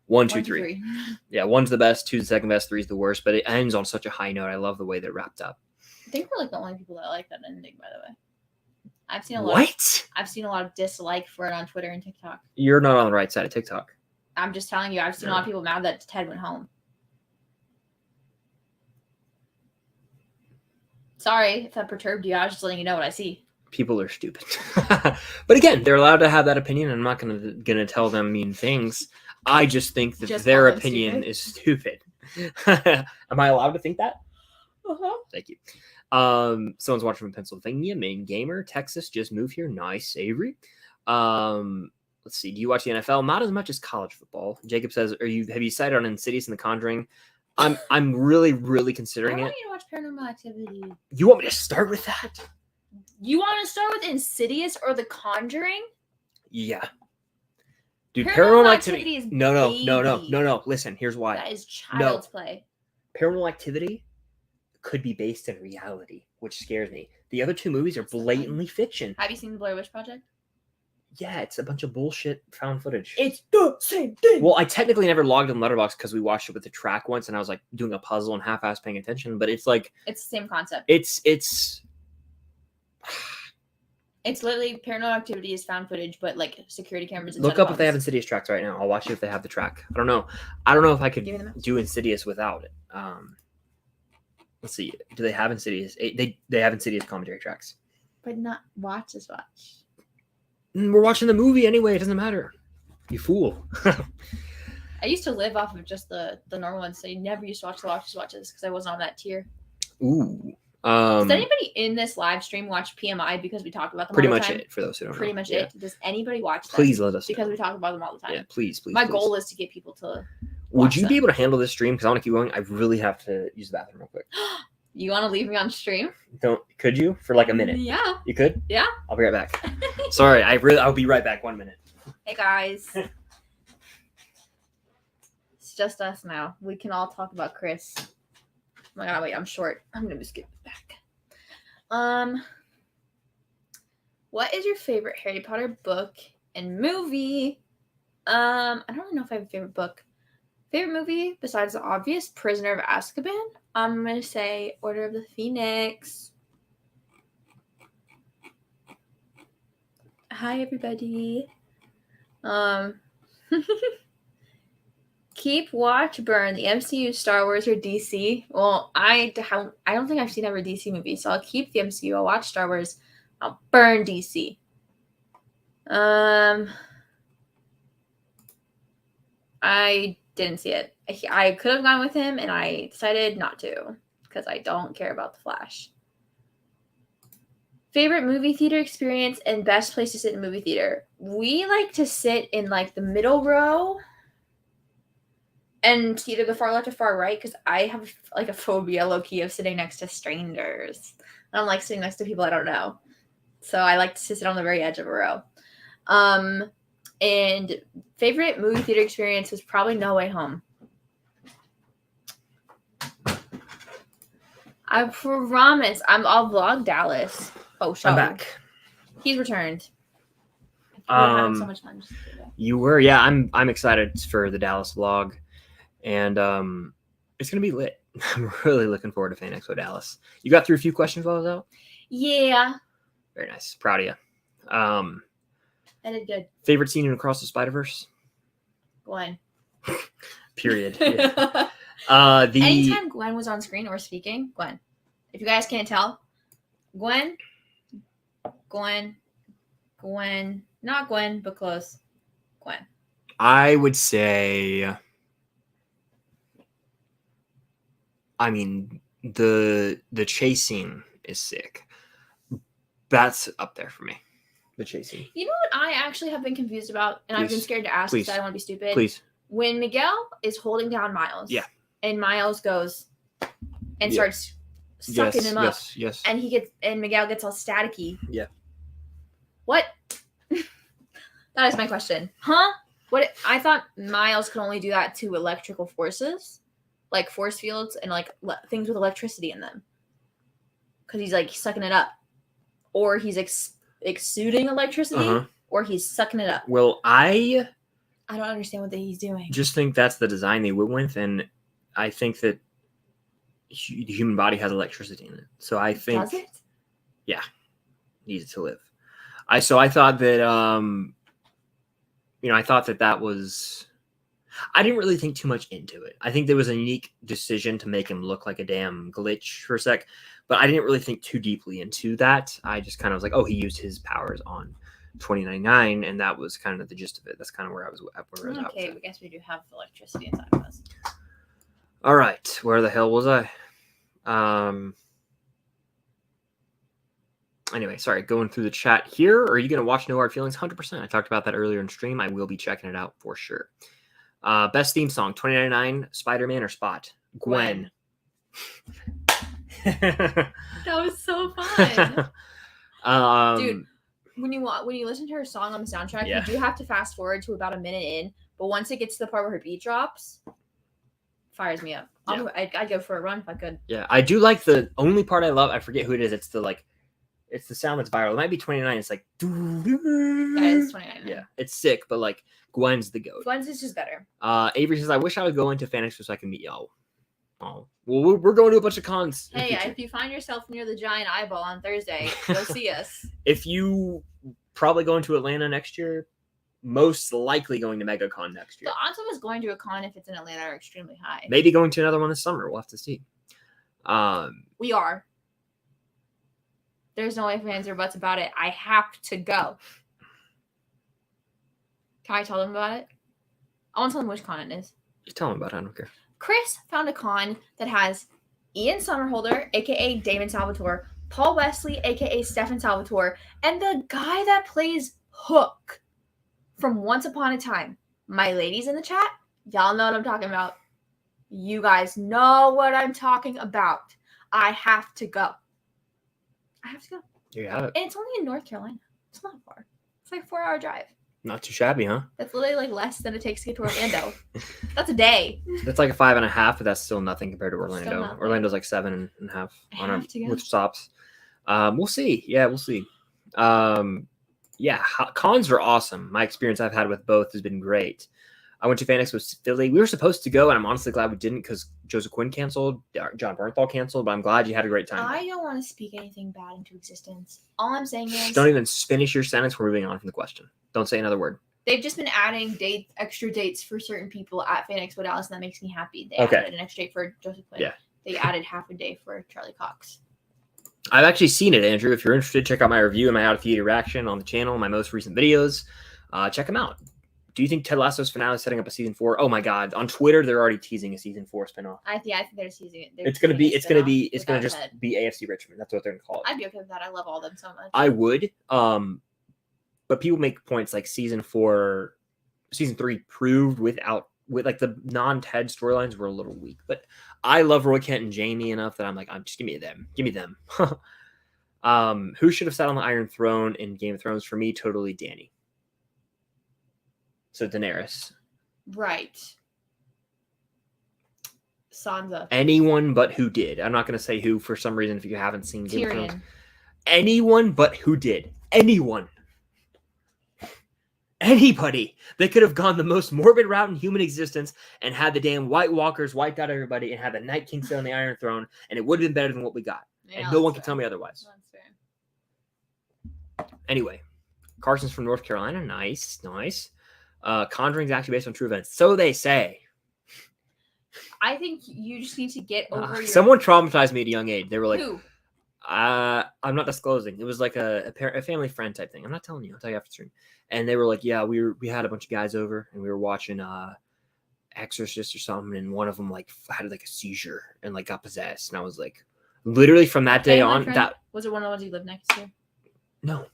1, 2, 3. Yeah, 1's the best, 2's the second best, 3's the worst, but it ends on such a high note. I love the way they're wrapped up. I think we're like the only people that like that ending, by the way. I've seen a lot of dislike for it on Twitter and TikTok. You're not on the right side of TikTok. I'm just telling you, I've seen a lot of people mad that Ted went home. Sorry if that perturbed you. I was just letting you know what I see. People are stupid. But again, they're allowed to have that opinion. I'm not gonna tell them mean things. I just think that their opinion is stupid. Am I allowed to think that? Uh-huh. Thank you. Someone's watching from Pennsylvania. Main gamer. Texas just moved here. Nice, Avery. Let's see. Do you watch the NFL? Not as much as college football. Jacob says, have you decided on Insidious and The Conjuring? I'm really considering it. I want you to watch Paranormal Activity. You want me to start with that? You want to start with Insidious or The Conjuring? Yeah. Dude, Paranormal Activity is no. Listen, here's why. That is child's play. Paranormal Activity could be based in reality, which scares me. The other 2 movies are blatantly fiction. Have you seen the Blair Witch Project? Yeah, it's a bunch of bullshit found footage. It's the same thing. Well, I technically never logged in Letterboxd because we watched it with the track once, and I was like doing a puzzle and half-ass paying attention. But it's like it's the same concept. It's literally Paranormal Activity is found footage, but like security cameras. Look up if they have Insidious tracks right now. I'll watch it if they have the track. I don't know if I could do Insidious without it. Let's see. Do they have Insidious? They have Insidious commentary tracks. But not watch. We're watching the movie anyway. It doesn't matter. You fool. I used to live off of just the normal ones, so you never used to watch the watches because I wasn't on that tier. Ooh. Does anybody in this live stream watch PMI because we talk about them pretty all the much time? it for those who don't know. Pretty much it. Does anybody watch them? Please let us because know. we talk about them all the time. Yeah, please. My goal is to get people to Would you be able to handle this stream? Because I want to keep going. I really have to use the bathroom real quick. You want to leave me on stream? Could you? For like a minute? Yeah. You could? Yeah. I'll be right back. Sorry, I'll be right back. 1 minute. Hey guys. It's just us now. We can all talk about Chris. Oh my god, wait, I'm short. I'm gonna skip back. What is your favorite Harry Potter book and movie? I don't really know if I have a favorite book. Favorite movie, besides the obvious, Prisoner of Azkaban? I'm going to say Order of the Phoenix. Hi, everybody. Keep, watch, burn the MCU, Star Wars, or DC. Well, I don't think I've seen every DC movie, so I'll keep the MCU. I'll watch Star Wars. I'll burn DC. I didn't see it. I could have gone with him, and I decided not to because I don't care about the Flash. Favorite movie theater experience and best place to sit in a movie theater. We like to sit in like the middle row and either the far left or far right because I have like a phobia low-key of sitting next to strangers. I don't like sitting next to people I don't know. So I like to sit on the very edge of a row. And favorite movie theater experience was probably No Way Home. I promise I'll vlog Dallas. Oh, I'm back. He's returned. We were having so much fun. You were, yeah. I'm excited for the Dallas vlog, and it's gonna be lit. I'm really looking forward to Fan Expo Dallas. You got through a few questions while I was out. Yeah. Very nice. Proud of you. I did good. Favorite scene in Across the Spider-Verse? Gwen. Period. Anytime Gwen was on screen or speaking, Gwen. If you guys can't tell, Gwen, not Gwen, but close. Gwen. I would say, I mean, the chase scene is sick. That's up there for me. The chase scene. You know what I actually have been confused about, and I've been scared to ask because I don't want to be stupid. Please. When Miguel is holding down Miles, and Miles goes and starts sucking him up, and Miguel gets all staticky. Yeah. What? That is my question. Huh? What? I thought Miles could only do that to electrical forces, like force fields and like things with electricity in them, because he's like sucking it up, or he's exuding electricity, or he's sucking it up. Well, I don't understand what he's doing. Just think that's the design they went with, and I think that the human body has electricity in it. So I think, does it? Yeah, needs it to live. I thought that I thought that was. I didn't really think too much into it. I think there was a unique decision to make him look like a damn glitch for a sec, but I didn't really think too deeply into that. I just kind of was like, oh, he used his powers on 2099, and that was kind of the gist of it. That's kind of where I was at. Okay, I guess we do have electricity inside of us. All right, where the hell was I? Anyway, sorry, going through the chat here. Are you going to watch No Hard Feelings? 100%. I talked about that earlier in stream. I will be checking it out for sure. Best theme song, 2099, Spider-Man or Spot? Gwen. That was so fun. Dude, when you listen to her song on the soundtrack, you do have to fast forward to about a minute in, but once it gets to the part where her beat drops, fires me up. I'd go for a run if I could. Yeah, I do like the only part I love. I forget who it is. It's the sound that's viral. It might be 29. It's like that is 29. Yeah, it's sick, but like Gwen's the goat. Gwen's is just better. Avery says, I wish I would go into Fan Expo so I can meet y'all. Oh, well, we're going to a bunch of cons. Hey, if you find yourself near the giant eyeball on Thursday, go see us. If you probably going to Atlanta next year, most likely going to MegaCon next year. The odds of us going to a con if it's in Atlanta are extremely high. Maybe going to another one this summer. We'll have to see. We are. There's no ifs, ands, or buts about it. I have to go. Can I tell them about it? I want to tell them which con it is. Just tell them about it. I don't care. Chris found a con that has Ian Somerhalder, a.k.a. Damon Salvatore, Paul Wesley, a.k.a. Stefan Salvatore, and the guy that plays Hook from Once Upon a Time. My ladies in the chat, y'all know what I'm talking about. You guys know what I'm talking about. I have to go. You have it. And it's only in North Carolina. It's not far. It's like a 4-hour drive. Not too shabby, huh? That's literally like less than it takes to get to Orlando. That's a day. That's like a 5.5, but that's still nothing compared to Orlando. Orlando's like 7.5 with stops. We'll see. Yeah, we'll see. Cons are awesome. My experience I've had with both has been great. I went to Fan Expo Philly. We were supposed to go, and I'm honestly glad we didn't because Joseph Quinn canceled, John Bernthal canceled, but I'm glad you had a great time. I don't want to speak anything bad into existence. All I'm saying is... Don't even finish your sentence. We're moving on from the question. Don't say another word. They've just been adding extra dates for certain people at Fan Expo Dallas, and that makes me happy. They Okay. added an extra date for Joseph Quinn. Yeah. They added half a day for Charlie Cox. I've actually seen it, Andrew. If you're interested, check out my review and my out of theater reaction on the channel, my most recent videos. Check them out. Do you think Ted Lasso's finale is setting up a season 4? Oh my God! On Twitter, they're already teasing a season 4 spinoff. I think they're teasing it. It's gonna just be AFC Richmond. That's what they're gonna call it. I'd be okay with that. I love all of them so much. I would. But people make points like season 3 proved with like the non-Ted storylines were a little weak. But I love Roy Kent and Jamie enough that I'm like, just give me them. Give me them. Who should have sat on the Iron Throne in Game of Thrones? For me, totally Dany. So Daenerys. Right. Sansa. Anyone but who did. I'm not going to say who for some reason if you haven't seen Game of Thrones. Tyrion. Anyone but who did. Anyone. Anybody. They could have gone the most morbid route in human existence and had the damn White Walkers wiped out everybody and had the Night King sit on the Iron Throne, and it would have been better than what we got. Yeah, and no one can tell me otherwise. That's fair. Anyway, Carson's from North Carolina. Nice. Conjuring's actually based on true events. So they say. I think you just need to get over your... Someone traumatized me at a young age. They were like, Who? I'm not disclosing. It was like a family friend type thing. I'm not telling you. I'll tell you after stream. And they were like, yeah, we had a bunch of guys over and we were watching Exorcist or something, and one of them like had like a seizure and like got possessed. And I was like, literally from that day on, that was it one of the ones you lived next to? No.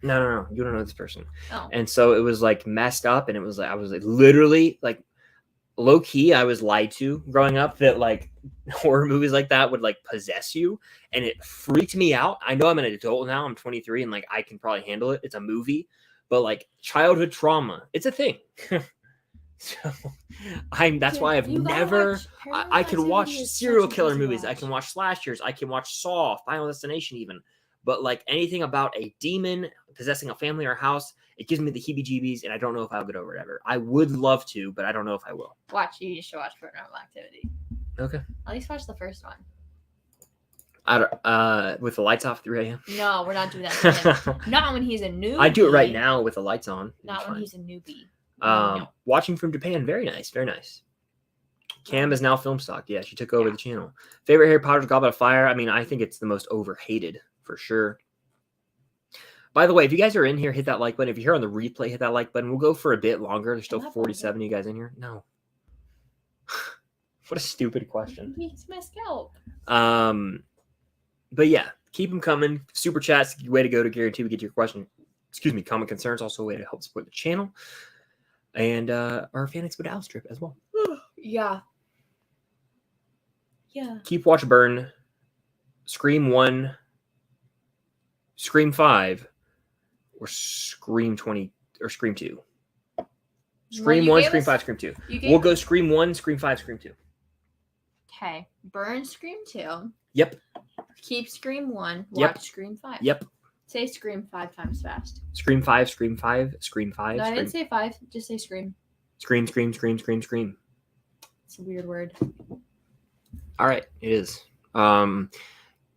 You don't know this person. Oh. And so it was like messed up, and it was like I was like literally like low key. I was lied to growing up that like horror movies like that would like possess you, and it freaked me out. I know I'm an adult now. I'm 23, and like I can probably handle it. It's a movie, but like childhood trauma, it's a thing. So that's why I've never. I can watch serial killer movies. I can watch slashers. I can watch Saw, Final Destination, even. But like anything about a demon possessing a family or a house, it gives me the heebie-jeebies, and I don't know if I'll get over it ever. I would love to, but I don't know if I will. You should watch Paranormal Activity. Okay. At least watch the first one. With the lights off at 3 a.m. No, we're not doing that. Not when he's a newbie. I do it right now with the lights on. Not when he's a newbie. No. Watching from Japan, very nice, very nice. Cam is now film stock. Yeah, she took over the channel. Favorite Harry Potter Goblet of Fire? I mean, I think it's the most overhated for sure. By the way, if you guys are in here, hit that like button. If you're here on the replay, hit that like button. We'll go for a bit longer. There's still 47 of you guys in here. No. What a stupid question. It's my scalp. But yeah, keep them coming. Super chats, way to go to guarantee we get your question. Comment concerns, also a way to help support the channel. And our Fan Expo Dallas trip as well. Yeah. Keep Watch Burn. Scream 1. Scream 5. Or Scream 20. Or Scream 2. Scream 1, Scream 5, Scream 2. We'll go Scream 1, Scream 5, Scream 2. Okay. Burn Scream 2. Yep. Keep Scream 1. Watch Scream 5. Yep. Say Scream 5 times fast. Scream 5, Scream 5, Scream 5. No, I didn't say 5. Just say Scream. Scream, Scream, Scream, Scream, Scream. It's a weird word. All right, it is.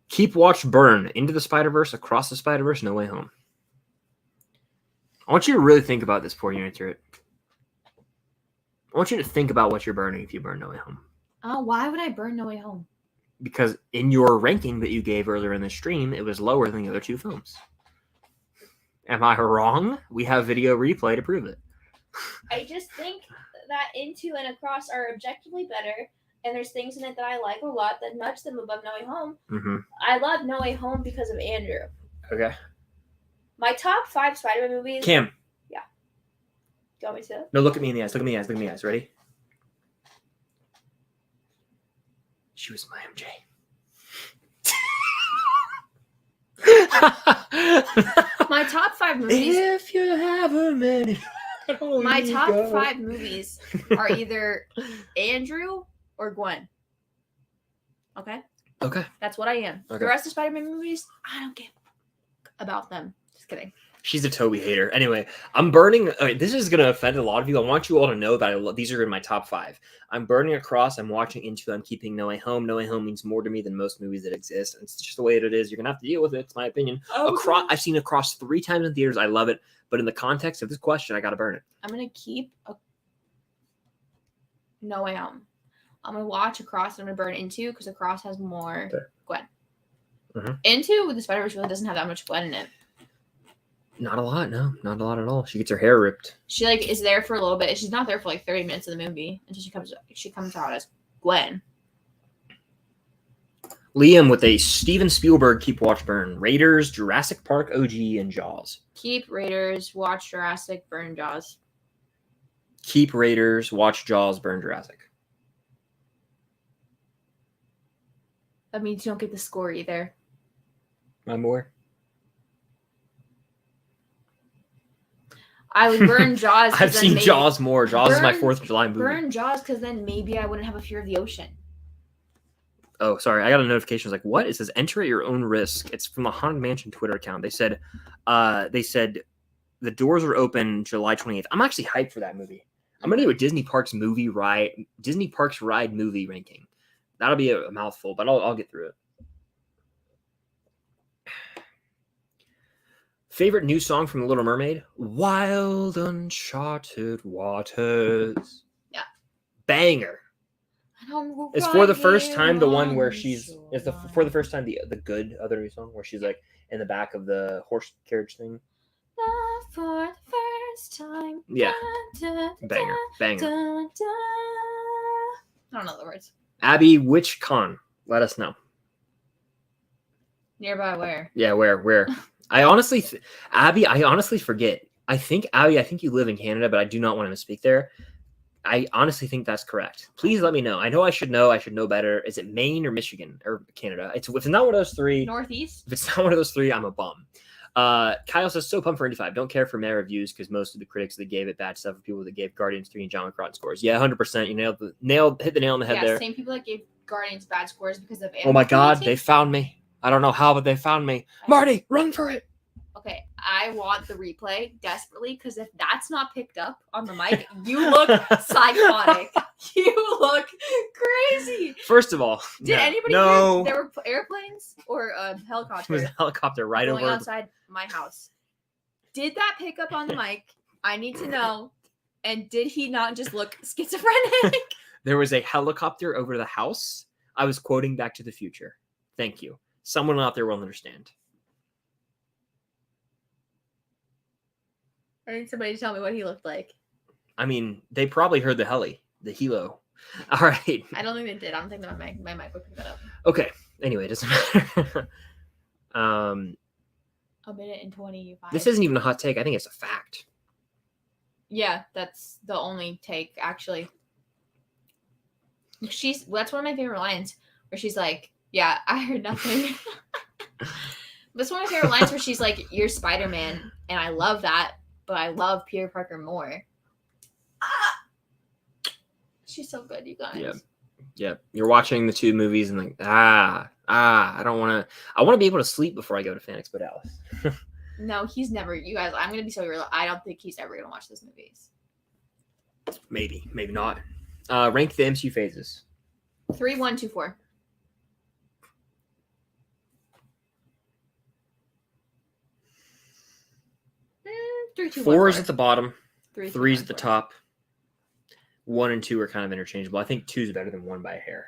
Keep Watch Burn. Into the Spider-Verse, Across the Spider-Verse, No Way Home. I want you to really think about this before you answer it. I want you to think about what you're burning if you burn No Way Home. Oh, why would I burn No Way Home? Because in your ranking that you gave earlier in the stream, it was lower than the other two films. Am I wrong? We have video replay to prove it. I just think that Into and Across are objectively better, and there's things in it that I like a lot that nudge them above No Way Home. Mm-hmm. I love No Way Home because of Andrew. Okay. My top 5 Spider-Man movies... Cam. Yeah. Do you want me to? No, look at me in the eyes. Look at me in the eyes. Look at me in the eyes. Ready? She was my MJ. My top 5 movies... If you have a minute... My top 5 movies are either Andrew or Gwen. Okay? Okay. That's what I am. Okay. The rest of Spider-Man movies, I don't care about them. Just kidding. She's a Toby hater. Anyway, I'm burning. This is going to offend a lot of you. I want you all to know that these are in my top 5. I'm burning across. I'm watching Into. I'm keeping No Way Home. No Way Home means more to me than most movies that exist. It's just the way it is. You're going to have to deal with it. It's my opinion. I've seen Across 3 times in theaters. I love it. But in the context of this question, I got to burn it. I'm going to keep No Way Home. I'm going to watch Across and I'm going to burn Into because Across has more Gwen. Mm-hmm. Into with the Spider-Verse really doesn't have that much Gwen in it. Not a lot, no. Not a lot at all. She gets her hair ripped. She is there for a little bit. She's not there for 30 minutes of the movie until she comes out as Gwen. Liam with a Steven Spielberg keep watch burn. Raiders, Jurassic Park OG, and Jaws. Keep Raiders, watch Jurassic, burn Jaws. Keep Raiders, watch Jaws, burn Jurassic. That means you don't get the score either. My boy. I would burn Jaws. I've seen Jaws more. Jaws is my 4th of July movie. Burn Jaws because then maybe I wouldn't have a fear of the ocean. Oh, sorry. I got a notification. I was like, what? It says enter at your own risk. It's from the Haunted Mansion Twitter account. They said the doors are open July 28th. I'm actually hyped for that movie. I'm going to do a Disney Parks ride movie ranking. That'll be a mouthful, but I'll get through it. Favorite new song from The Little Mermaid? Wild Uncharted Waters. Yeah. Banger. It's for the first time the one where for the first time the good other new song where she's like in the back of the horse carriage thing. For the first time. Yeah. Banger. I don't know the words. Abby, which con? Let us know. Nearby where? Yeah, where? I honestly forget. Abby, I think you live in Canada, but I do not want to misspeak there. I honestly think that's correct. Please let me know. I know I should know. I should know better. Is it Maine or Michigan or Canada? If it's not one of those 3. Northeast. If it's not one of those 3, I'm a bum. Kyle says, so pumped for 95. Don't care for meta reviews because most of the critics that gave it bad stuff are people that gave Guardians 3 and John McCrotten scores. Yeah, 100%. You hit the nail on the head there. Yeah, same people that gave Guardians bad scores because of Oh my God, they found me. I don't know how, but they found me. Marty, run for it. Okay, I want the replay desperately because if that's not picked up on the mic, you look psychotic. You look crazy. First of all, did anybody hear there were airplanes or a helicopter? It was a helicopter right over outside my house. Did that pick up on the mic? I need to know. And did he not just look schizophrenic? There was a helicopter over the house. I was quoting Back to the Future. Thank you. Someone out there will understand. I need somebody to tell me what he looked like. I mean, they probably heard the helo. All right. I don't think they did. I don't think that my mic would pick that up. Okay. Anyway, it doesn't matter. A minute and 25. This isn't even a hot take. I think it's a fact. Yeah, that's the only take, actually. That's one of my favorite lines, where she's like, yeah, I heard nothing. That's one of my favorite lines where she's like, you're Spider-Man, and I love that, but I love Peter Parker more. She's so good, you guys. Yeah. You're watching the 2 movies and like, I want to be able to sleep before I go to Fan Expo Dallas. No, he's never, you guys, I'm going to be so real. I don't think he's ever going to watch those movies. Maybe not. Rank the MCU phases. 3, 1, 2, 4. 3, 2, 1, 4 is at the bottom. 3 is at the top. 1 and 2 are kind of interchangeable. I think 2 is better than 1 by a hair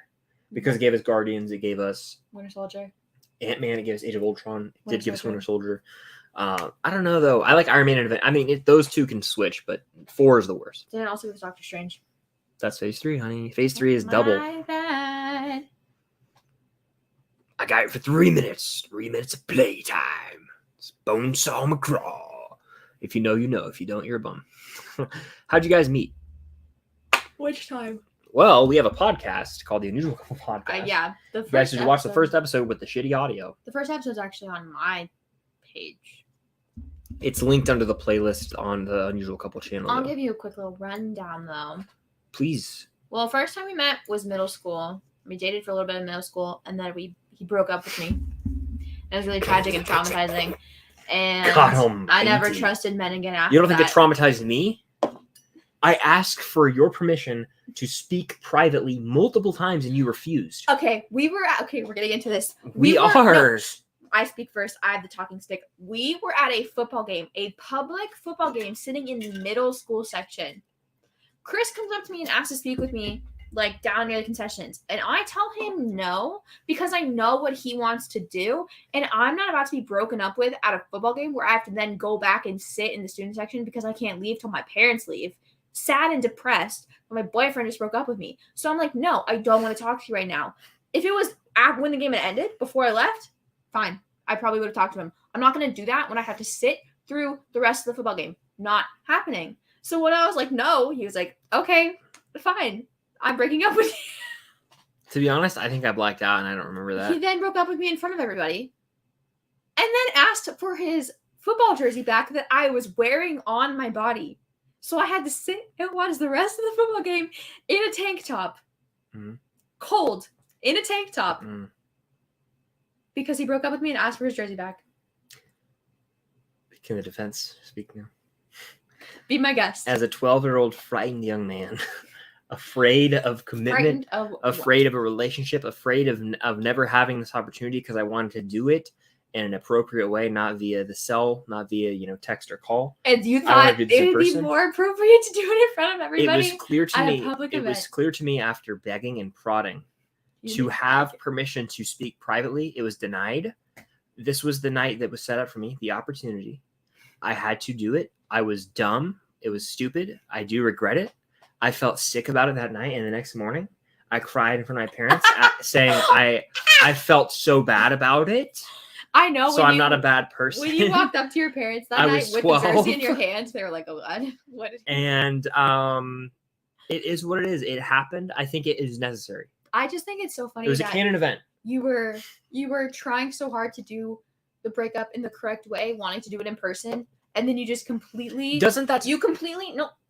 because it gave us Guardians. It gave us Winter Soldier. Ant-Man. It gave us Age of Ultron. It did give us Winter Soldier. I don't know though. I like Iron Man and I mean, those 2 can switch, but 4 is the worst. Then also with Doctor Strange. That's phase 3, honey. Phase 3 is double. My bad. I got it for 3 minutes. 3 minutes of playtime. It's Bonesaw McCraw. If you know, you know. If you don't, you're a bum. How'd you guys meet? Which time? Well, we have a podcast called The Unusual Couple Podcast. Yeah. You guys should watch the first episode with the shitty audio. The first episode is actually on my page. It's linked under the playlist on the Unusual Couple channel. I'll give you a quick little rundown, though. Please. Well, first time we met was middle school. We dated for a little bit in middle school, and then he broke up with me. It was really tragic and traumatizing. And God almighty. I never trusted men again after You don't think that. it traumatized me? I asked for your permission to speak privately multiple times and you refused. Okay, we're getting into this. We are. No, I speak first. I have the talking stick. We were at a football game, a public football game, sitting in the middle school section. Chris comes up to me and asks to speak with me, like down near the concessions. And I tell him no, because I know what he wants to do. And I'm not about to be broken up with at a football game where I have to then go back and sit in the student section because I can't leave till my parents leave. Sad and depressed. My boyfriend just broke up with me. So I'm like, no, I don't want to talk to you right now. If it was when the game had ended, before I left, fine. I probably would have talked to him. I'm not going to do that when I have to sit through the rest of the football game. Not happening. So when I was like, no, he was like, okay, fine. I'm breaking up with you. To be honest, I think I blacked out and I don't remember that. He then broke up with me in front of everybody. And then asked for his football jersey back that I was wearing on my body. So I had to sit and watch the rest of the football game in a tank top. Mm-hmm. Cold. In a tank top. Mm. Because he broke up with me and asked for his jersey back. Can the defense speak now? Be my guest. As a 12-year-old frightened young man, afraid of commitment, afraid of a relationship, afraid of never having this opportunity because I wanted to do it in an appropriate way, not via the cell, not via text or call. And you thought it would be more appropriate to do it in front of everybody? It was clear to me. It was clear to me after begging and prodding to have permission to speak privately. It was denied. This was the night that was set up for me, the opportunity. I had to do it. I was dumb. It was stupid. I do regret it. I felt sick about it that night, and the next morning, I cried in front of my parents, saying I felt so bad about it. I know. So I'm not a bad person. When you walked up to your parents that night with 12. The jersey in your hands, they were like, "Oh God, what?" And it is what it is. It happened. I think it is necessary. I just think it's so funny. It was a canon event. You were trying so hard to do the breakup in the correct way, wanting to do it in person, and then you just completely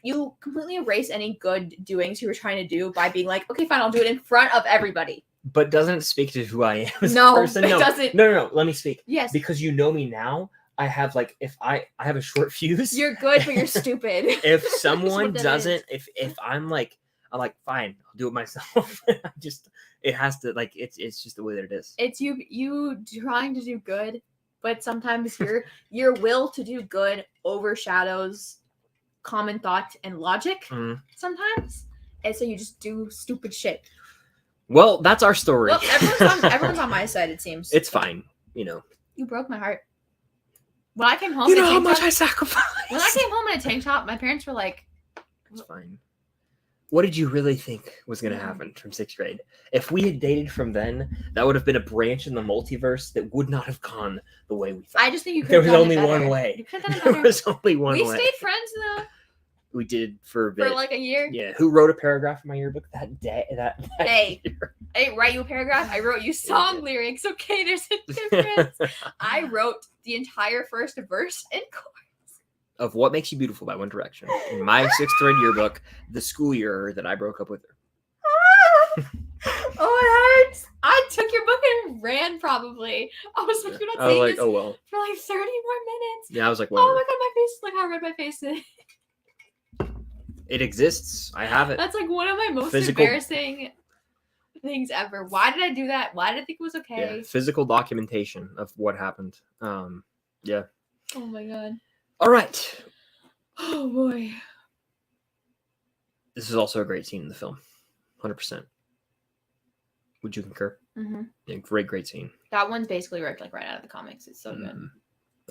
you completely erase any good doings you were trying to do by being like, okay, fine, I'll do it in front of everybody. But doesn't it speak to who I am as a person? No, it doesn't. No. Let me speak. Yes. Because you know me now. I have if I have a short fuse. You're good, but you're stupid. If someone doesn't, if I'm like, fine, I'll do it myself. It has to it's just the way that it is. It's you trying to do good, but sometimes your will to do good overshadows common thought and logic sometimes. And so you just do stupid shit. Well, that's our story. Well, everyone's on my side, it seems. It's fine, You broke my heart. When I came home, how much I sacrificed. When I came home in a tank top, my parents were like, "It's fine." What did you really think was going to happen from 6th grade? If we had dated from then, that would have been a branch in the multiverse that would not have gone the way we thought. I just think you could There have was done only it better. one way. You could have done it better. There was only one way. We stayed friends though. We did for a bit. For like a year. Yeah. Who wrote a paragraph in my yearbook that day? That Hey, year? I didn't write you a paragraph. I wrote you song lyrics. Okay, there's a difference. I wrote the entire first verse and chorus of What Makes You Beautiful by One Direction in my 6th grade yearbook, the school year that I broke up with her. Oh, it hurts. I took your book and ran probably. I was like, you're not saying this oh well. for like 30 more minutes. Yeah, I was like, whatever. Oh my God, my face. Look how red my face is. It exists. I have it. That's like one of my most embarrassing things ever. Why did I do that? Why did I think it was okay? Yeah, physical documentation of what happened. Yeah. Oh my God. All right. Oh boy. This is also a great scene in the film. 100%. Would you concur? Mm-hmm. Yeah, great scene. That one's basically ripped right out of the comics. It's so good.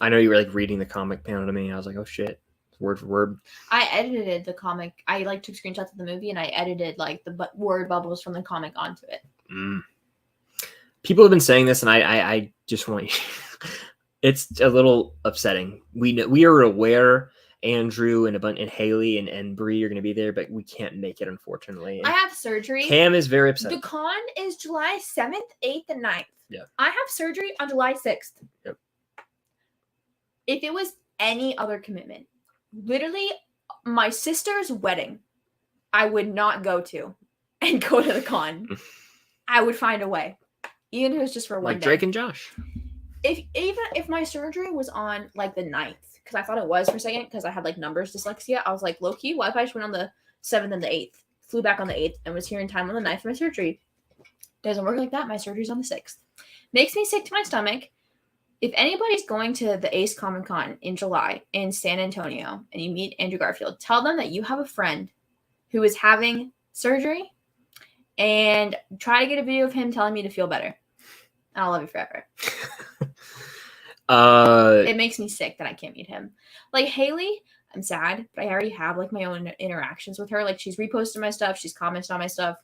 I know you were reading the comic panel to me. I was like, oh shit. Word for word. I edited the comic. I took screenshots of the movie and I edited the word bubbles from the comic onto it. People have been saying this, and I just want you. It's a little upsetting. We are aware Andrew and Haley and Bree are going to be there, but we can't make it, unfortunately. I have surgery. Cam is very upset. The con is July 7th, 8th, and 9th. Yeah. I have surgery on July 6th. Yep. If it was any other commitment, literally my sister's wedding, I would not go to and go to the con. I would find a way. Even if it was just for one day. Like Drake and Josh. even if my surgery was on like the 9th, because I thought it was for a second, because I had like numbers dyslexia, I was like, low key, what if I just went on the 7th and the 8th, flew back on the 8th, and was here in time on the 9th for my surgery? Doesn't work like that. My surgery's on the 6th. Makes me sick to my stomach. If anybody's going to the Ace Comic Con in July in San Antonio and you meet Andrew Garfield, tell them that you have a friend who is having surgery and try to get a video of him telling me to feel better. And I'll love you forever. It makes me sick that I can't meet him. Like Haley, I'm sad, but I already have like my own interactions with her. Like she's reposted my stuff, she's commented on my stuff.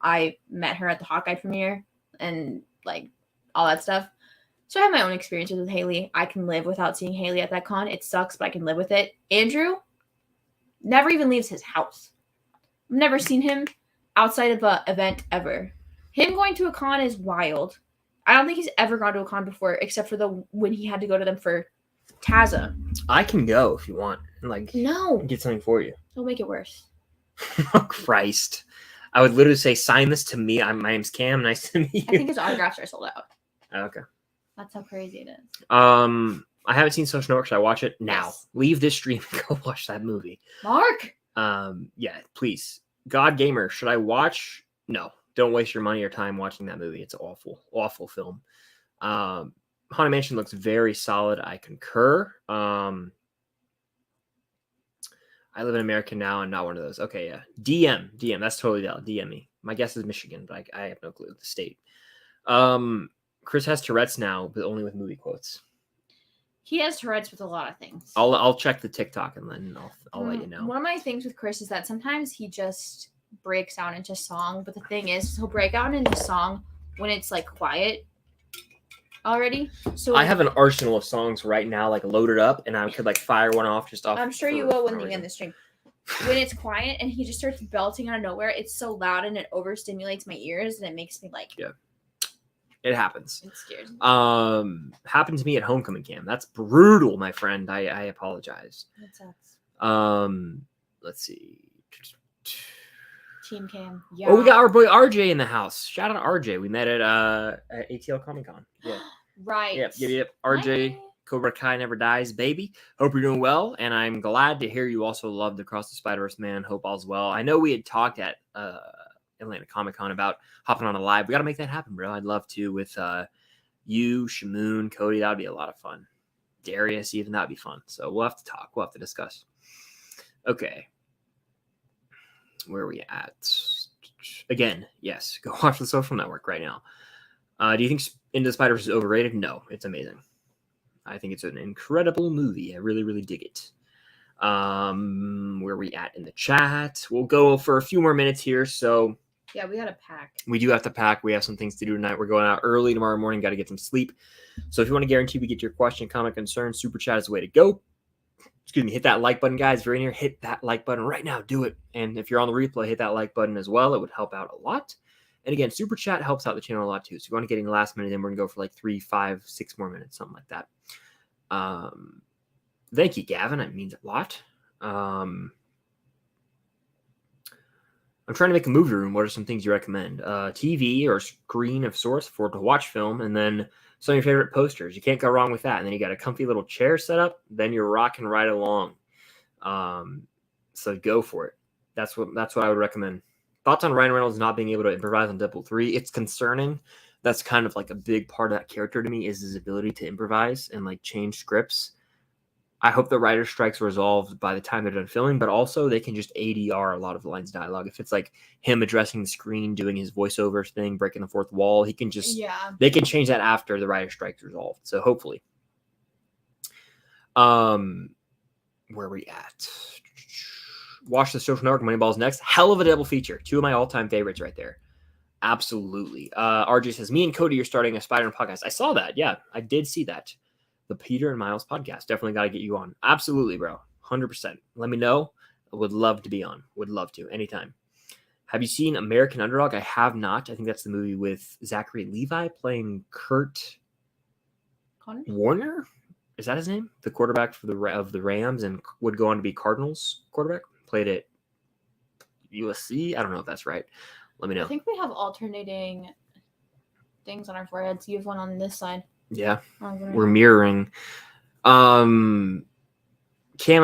I met her at the Hawkeye premiere and like all that stuff. So I have my own experiences with Haley. I can live without seeing Haley at that con. It sucks, but I can live with it. Andrew never even leaves his house. I've never seen him outside of an event ever. Him going to a con is wild. I don't think he's ever gone to a con before, except for when he had to go to them for Taza. I can go if you want. Like, no, get something for you. It'll make it worse. Oh, Christ. I would literally say, sign this to me. My name's Cam. Nice to meet you. I think his autographs are sold out. Okay. That's how crazy it is. I haven't seen Social Network. Should I watch it now? Yes. Leave this stream and go watch that movie. Mark. Yeah, please. God Gamer, should I watch? No, don't waste your money or time watching that movie. It's awful, awful film. Haunted Mansion looks very solid. I concur. I live in America now and not one of those. Okay, yeah. DM. That's totally valid. DM me. My guess is Michigan, but I have no clue the state. Chris has Tourette's now, but only with movie quotes. He has Tourette's with a lot of things. I'll check the TikTok and then I'll let you know. One of my things with Chris is that sometimes he just breaks out into song, but the thing is he'll break out into song when it's like quiet already. So I have an arsenal of songs right now like loaded up, and I could like fire one off just off. I'm sure you will when we end the stream. When it's quiet and he just starts belting out of nowhere, it's so loud and it overstimulates my ears and it makes me like, yeah, it happens. I'm scared. Happened to me at homecoming camp. That's brutal, my friend. I apologize. That sucks. Let's see. Team Cam. Yeah. Oh, we got our boy RJ in the house. Shout out RJ. We met at ATL Comic Con. Yeah. Right. Yep. RJ, Cobra Kai never dies, baby. Hope you're doing well, and I'm glad to hear you also loved Across the Spider-Verse, man. Hope all's well. I know we had talked at Atlanta Comic Con about hopping on a live. We got to make that happen, bro. I'd love to with you, Shamoon, Cody. That would be a lot of fun. Darius, even that'd be fun. So we'll have to talk. We'll have to discuss. Okay. Where are we at? Again, yes. Go watch The Social Network right now. Do you think Into the Spider-Verse is overrated? No, it's amazing. I think it's an incredible movie. I really, really dig it. Where are we at in the chat? We'll go for a few more minutes here. So yeah, we got to pack. We do have to pack. We have some things to do tonight. We're going out early tomorrow morning. Got to get some sleep. So if you want to guarantee we get to your question, comment, concern, super chat is the way to go. Excuse me, hit that like button, guys. If you're in here, hit that like button right now. Do it. And if you're on the replay, hit that like button as well. It would help out a lot. And again, super chat helps out the channel a lot too. So if you want to get in the last minute, then we're going to go for like 3, 5, 6 more minutes, something like that. Thank you, Gavin. That means a lot. I'm trying to make a movie room. What are some things you recommend? TV or screen of sorts for to watch film, and then some of your favorite posters. You can't go wrong with that. And then you got a comfy little chair set up. Then you're rocking right along. So go for it. That's what I would recommend. Thoughts on Ryan Reynolds not being able to improvise on Deadpool 3? It's concerning. That's kind of like a big part of that character to me is his ability to improvise and like change scripts. I hope the writer strike's resolved by the time they're done filming, but also they can just ADR a lot of the lines dialogue. If it's like him addressing the screen, doing his voiceover thing, breaking the fourth wall, he can just, they can change that after the writer strike's resolved. So hopefully. Where are we at? Watch The Social Network. Moneyball's next. Hell of a double feature. 2 of my all-time favorites right there. Absolutely. RJ says, me and Cody are starting a Spider-Man podcast. I saw that. Yeah, I did see that. The Peter and Miles podcast. Definitely got to get you on. Absolutely, bro. 100%. Let me know. I would love to be on. Would love to. Anytime. Have you seen American Underdog? I have not. I think that's the movie with Zachary Levi playing Kurt Connors? Warner? Is that his name? The quarterback for of the Rams and would go on to be Cardinals quarterback. Played at USC. I don't know if that's right. Let me know. I think we have alternating things on our foreheads. You have one on this side. Yeah, Oh, we're mirroring. Cam,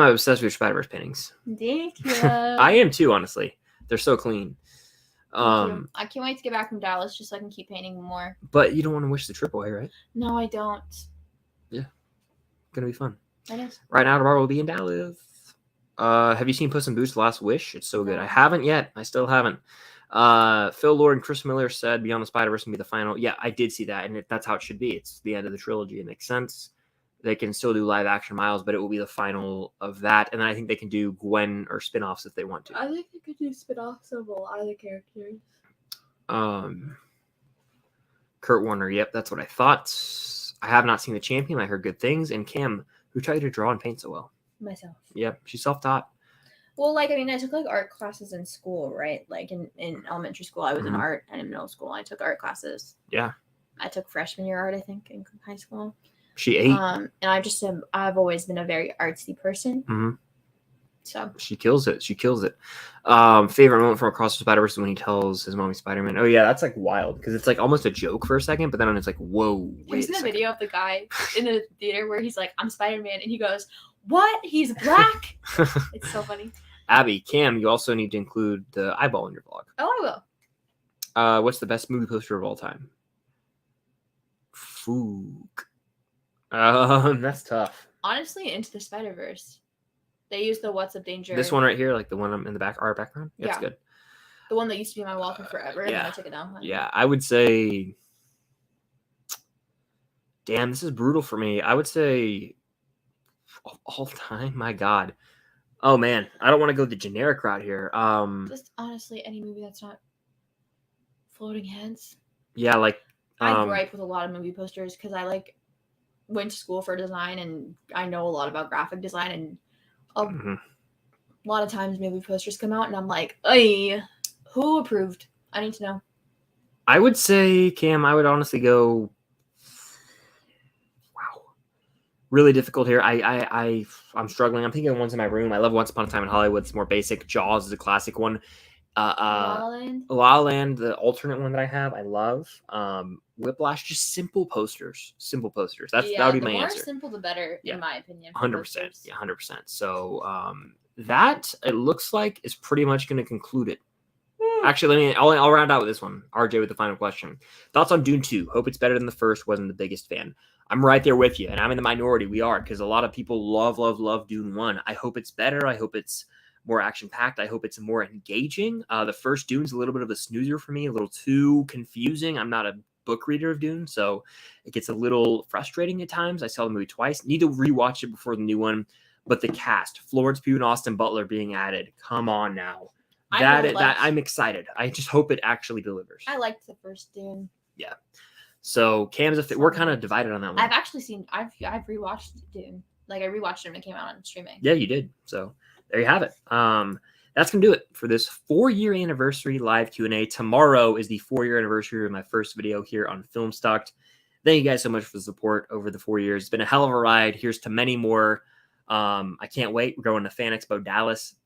I'm obsessed with your Spider-Verse paintings. Thank you. I am too, honestly. They're so clean. Thank you. I can't wait to get back from Dallas just so I can keep painting more. But you don't want to wish the trip away, right? No, I don't. Yeah. Gonna be fun. It is. Right now, tomorrow we'll be in Dallas. Have you seen Puss in Boots: The Last Wish? It's so good. No. I haven't yet. I still haven't. Phil Lord and Chris Miller said Beyond the Spider-Verse can be the final. Yeah, I did see that, and that's how it should be. It's the end of the trilogy. It makes sense. They can still do live action Miles, but it will be the final of that. And then I think they can do Gwen or spin-offs if they want to. I think they could do spin-offs of a lot of the characters. Kurt Warner, yep, that's what I thought. I have not seen The Champion. I heard good things. And Cam, who tried to draw and paint so well? Myself. Yep, she's self-taught. Well, like, I mean, I took, like, art classes in school, right? Like, in elementary school, I was in art, and in middle school, I took art classes. Yeah. I took freshman year art, I think, in high school. She ate. And I've always been a very artsy person. Mm-hmm. So. She kills it. She kills it. Favorite moment from Across the Spider-Verse is when he tells his mommy Spider-Man. Oh, yeah, that's, like, wild. Because it's, like, almost a joke for a second, but then it's like, whoa, wait There's a video of the guy in the theater where he's like, I'm Spider-Man, and he goes, what? He's black? It's so funny. Abby, Cam, you also need to include the eyeball in your vlog. Oh, I will. What's the best movie poster of all time? Foog. That's tough. Honestly, Into the Spider-Verse. They use the What's Up Danger. This one right here, like the one in the back, our background? That's good. The one that used to be on my wall for forever, and then I took it down. Yeah, I would say... Damn, this is brutal for me. I would say... all time? My God. Oh, man. I don't want to go the generic route here. Just honestly, any movie that's not Floating Heads. Yeah, like... I gripe with a lot of movie posters because I, like, went to school for design, and I know a lot about graphic design, and a lot of times movie posters come out, and I'm like, hey, who approved? I need to know. I would say, Cam, I would honestly go... Wow. Really difficult here. I'm struggling. I'm thinking of ones in my room. I love Once Upon a Time in Hollywood. It's more basic. Jaws is a classic one. La La Land, the alternate one that I have, I love. Whiplash, just simple posters. Simple posters. That would be my answer. The more simple, the better, in my opinion. 100%. Yeah, 100%. So that, it looks like, is pretty much going to conclude it. Actually, I'll round out with this one. RJ with the final question. Thoughts on Dune 2? Hope it's better than the first. Wasn't the biggest fan. I'm right there with you, and I'm in the minority. We are, because a lot of people love Dune 1. I hope it's better. I hope it's more action-packed. I hope it's more engaging. The first Dune's a little bit of a snoozer for me, a little too confusing. I'm not a book reader of Dune, so it gets a little frustrating at times. I saw the movie twice. Need to rewatch it before the new one. But the cast, Florence Pugh and Austin Butler being added. Come on now. I'm excited. I just hope it actually delivers. I liked the first Dune. Yeah. So Cam's we're kind of divided on that one. I've rewatched Dune. Like, I rewatched it when it came out on streaming. Yeah, you did. So there you have it. That's going to do it for this 4-year anniversary live Q&A. Tomorrow is the 4-year anniversary of my first video here on Filmstocked. Thank you guys so much for the support over the 4 years. It's been a hell of a ride. Here's to many more. I can't wait. We're going to Fan Expo Dallas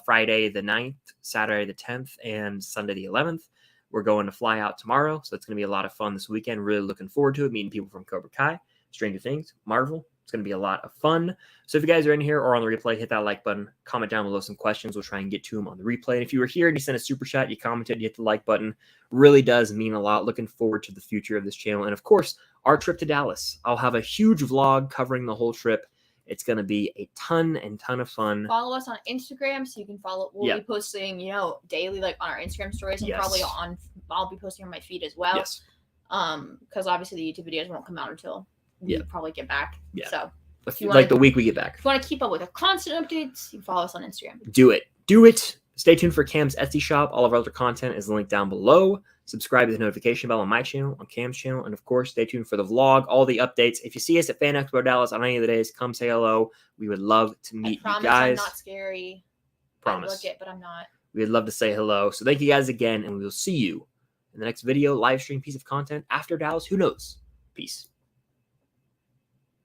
Friday the 9th, Saturday the 10th, and Sunday the 11th. We're going to fly out tomorrow, so it's going to be a lot of fun this weekend. Really looking forward to it, meeting people from Cobra Kai, Stranger Things, Marvel. It's going to be a lot of fun. So if you guys are in here or on the replay, hit that like button. Comment down below some questions. We'll try and get to them on the replay. And if you were here and you sent a super chat, you commented, you hit the like button. Really does mean a lot. Looking forward to the future of this channel. And of course, our trip to Dallas. I'll have a huge vlog covering the whole trip. It's going to be a ton of fun. Follow us on Instagram so you can follow. We'll be posting, daily, like on our Instagram stories, and probably I'll be posting on my feed as well. Yes. Because obviously the YouTube videos won't come out until we probably get back. Yeah. So the week we get back. If you want to keep up with the constant updates, you can follow us on Instagram. Do it. Stay tuned for Cam's Etsy shop. All of our other content is linked down below. Subscribe to the notification bell on my channel, on Cam's channel, and of course, stay tuned for the vlog, all the updates. If you see us at Fan Expo Dallas on any of the days, come say hello. We would love to meet you guys. I'm not scary. Promise. I look it, but I'm not. We'd love to say hello. So thank you guys again, and we will see you in the next video, live stream piece of content after Dallas. Who knows? Peace.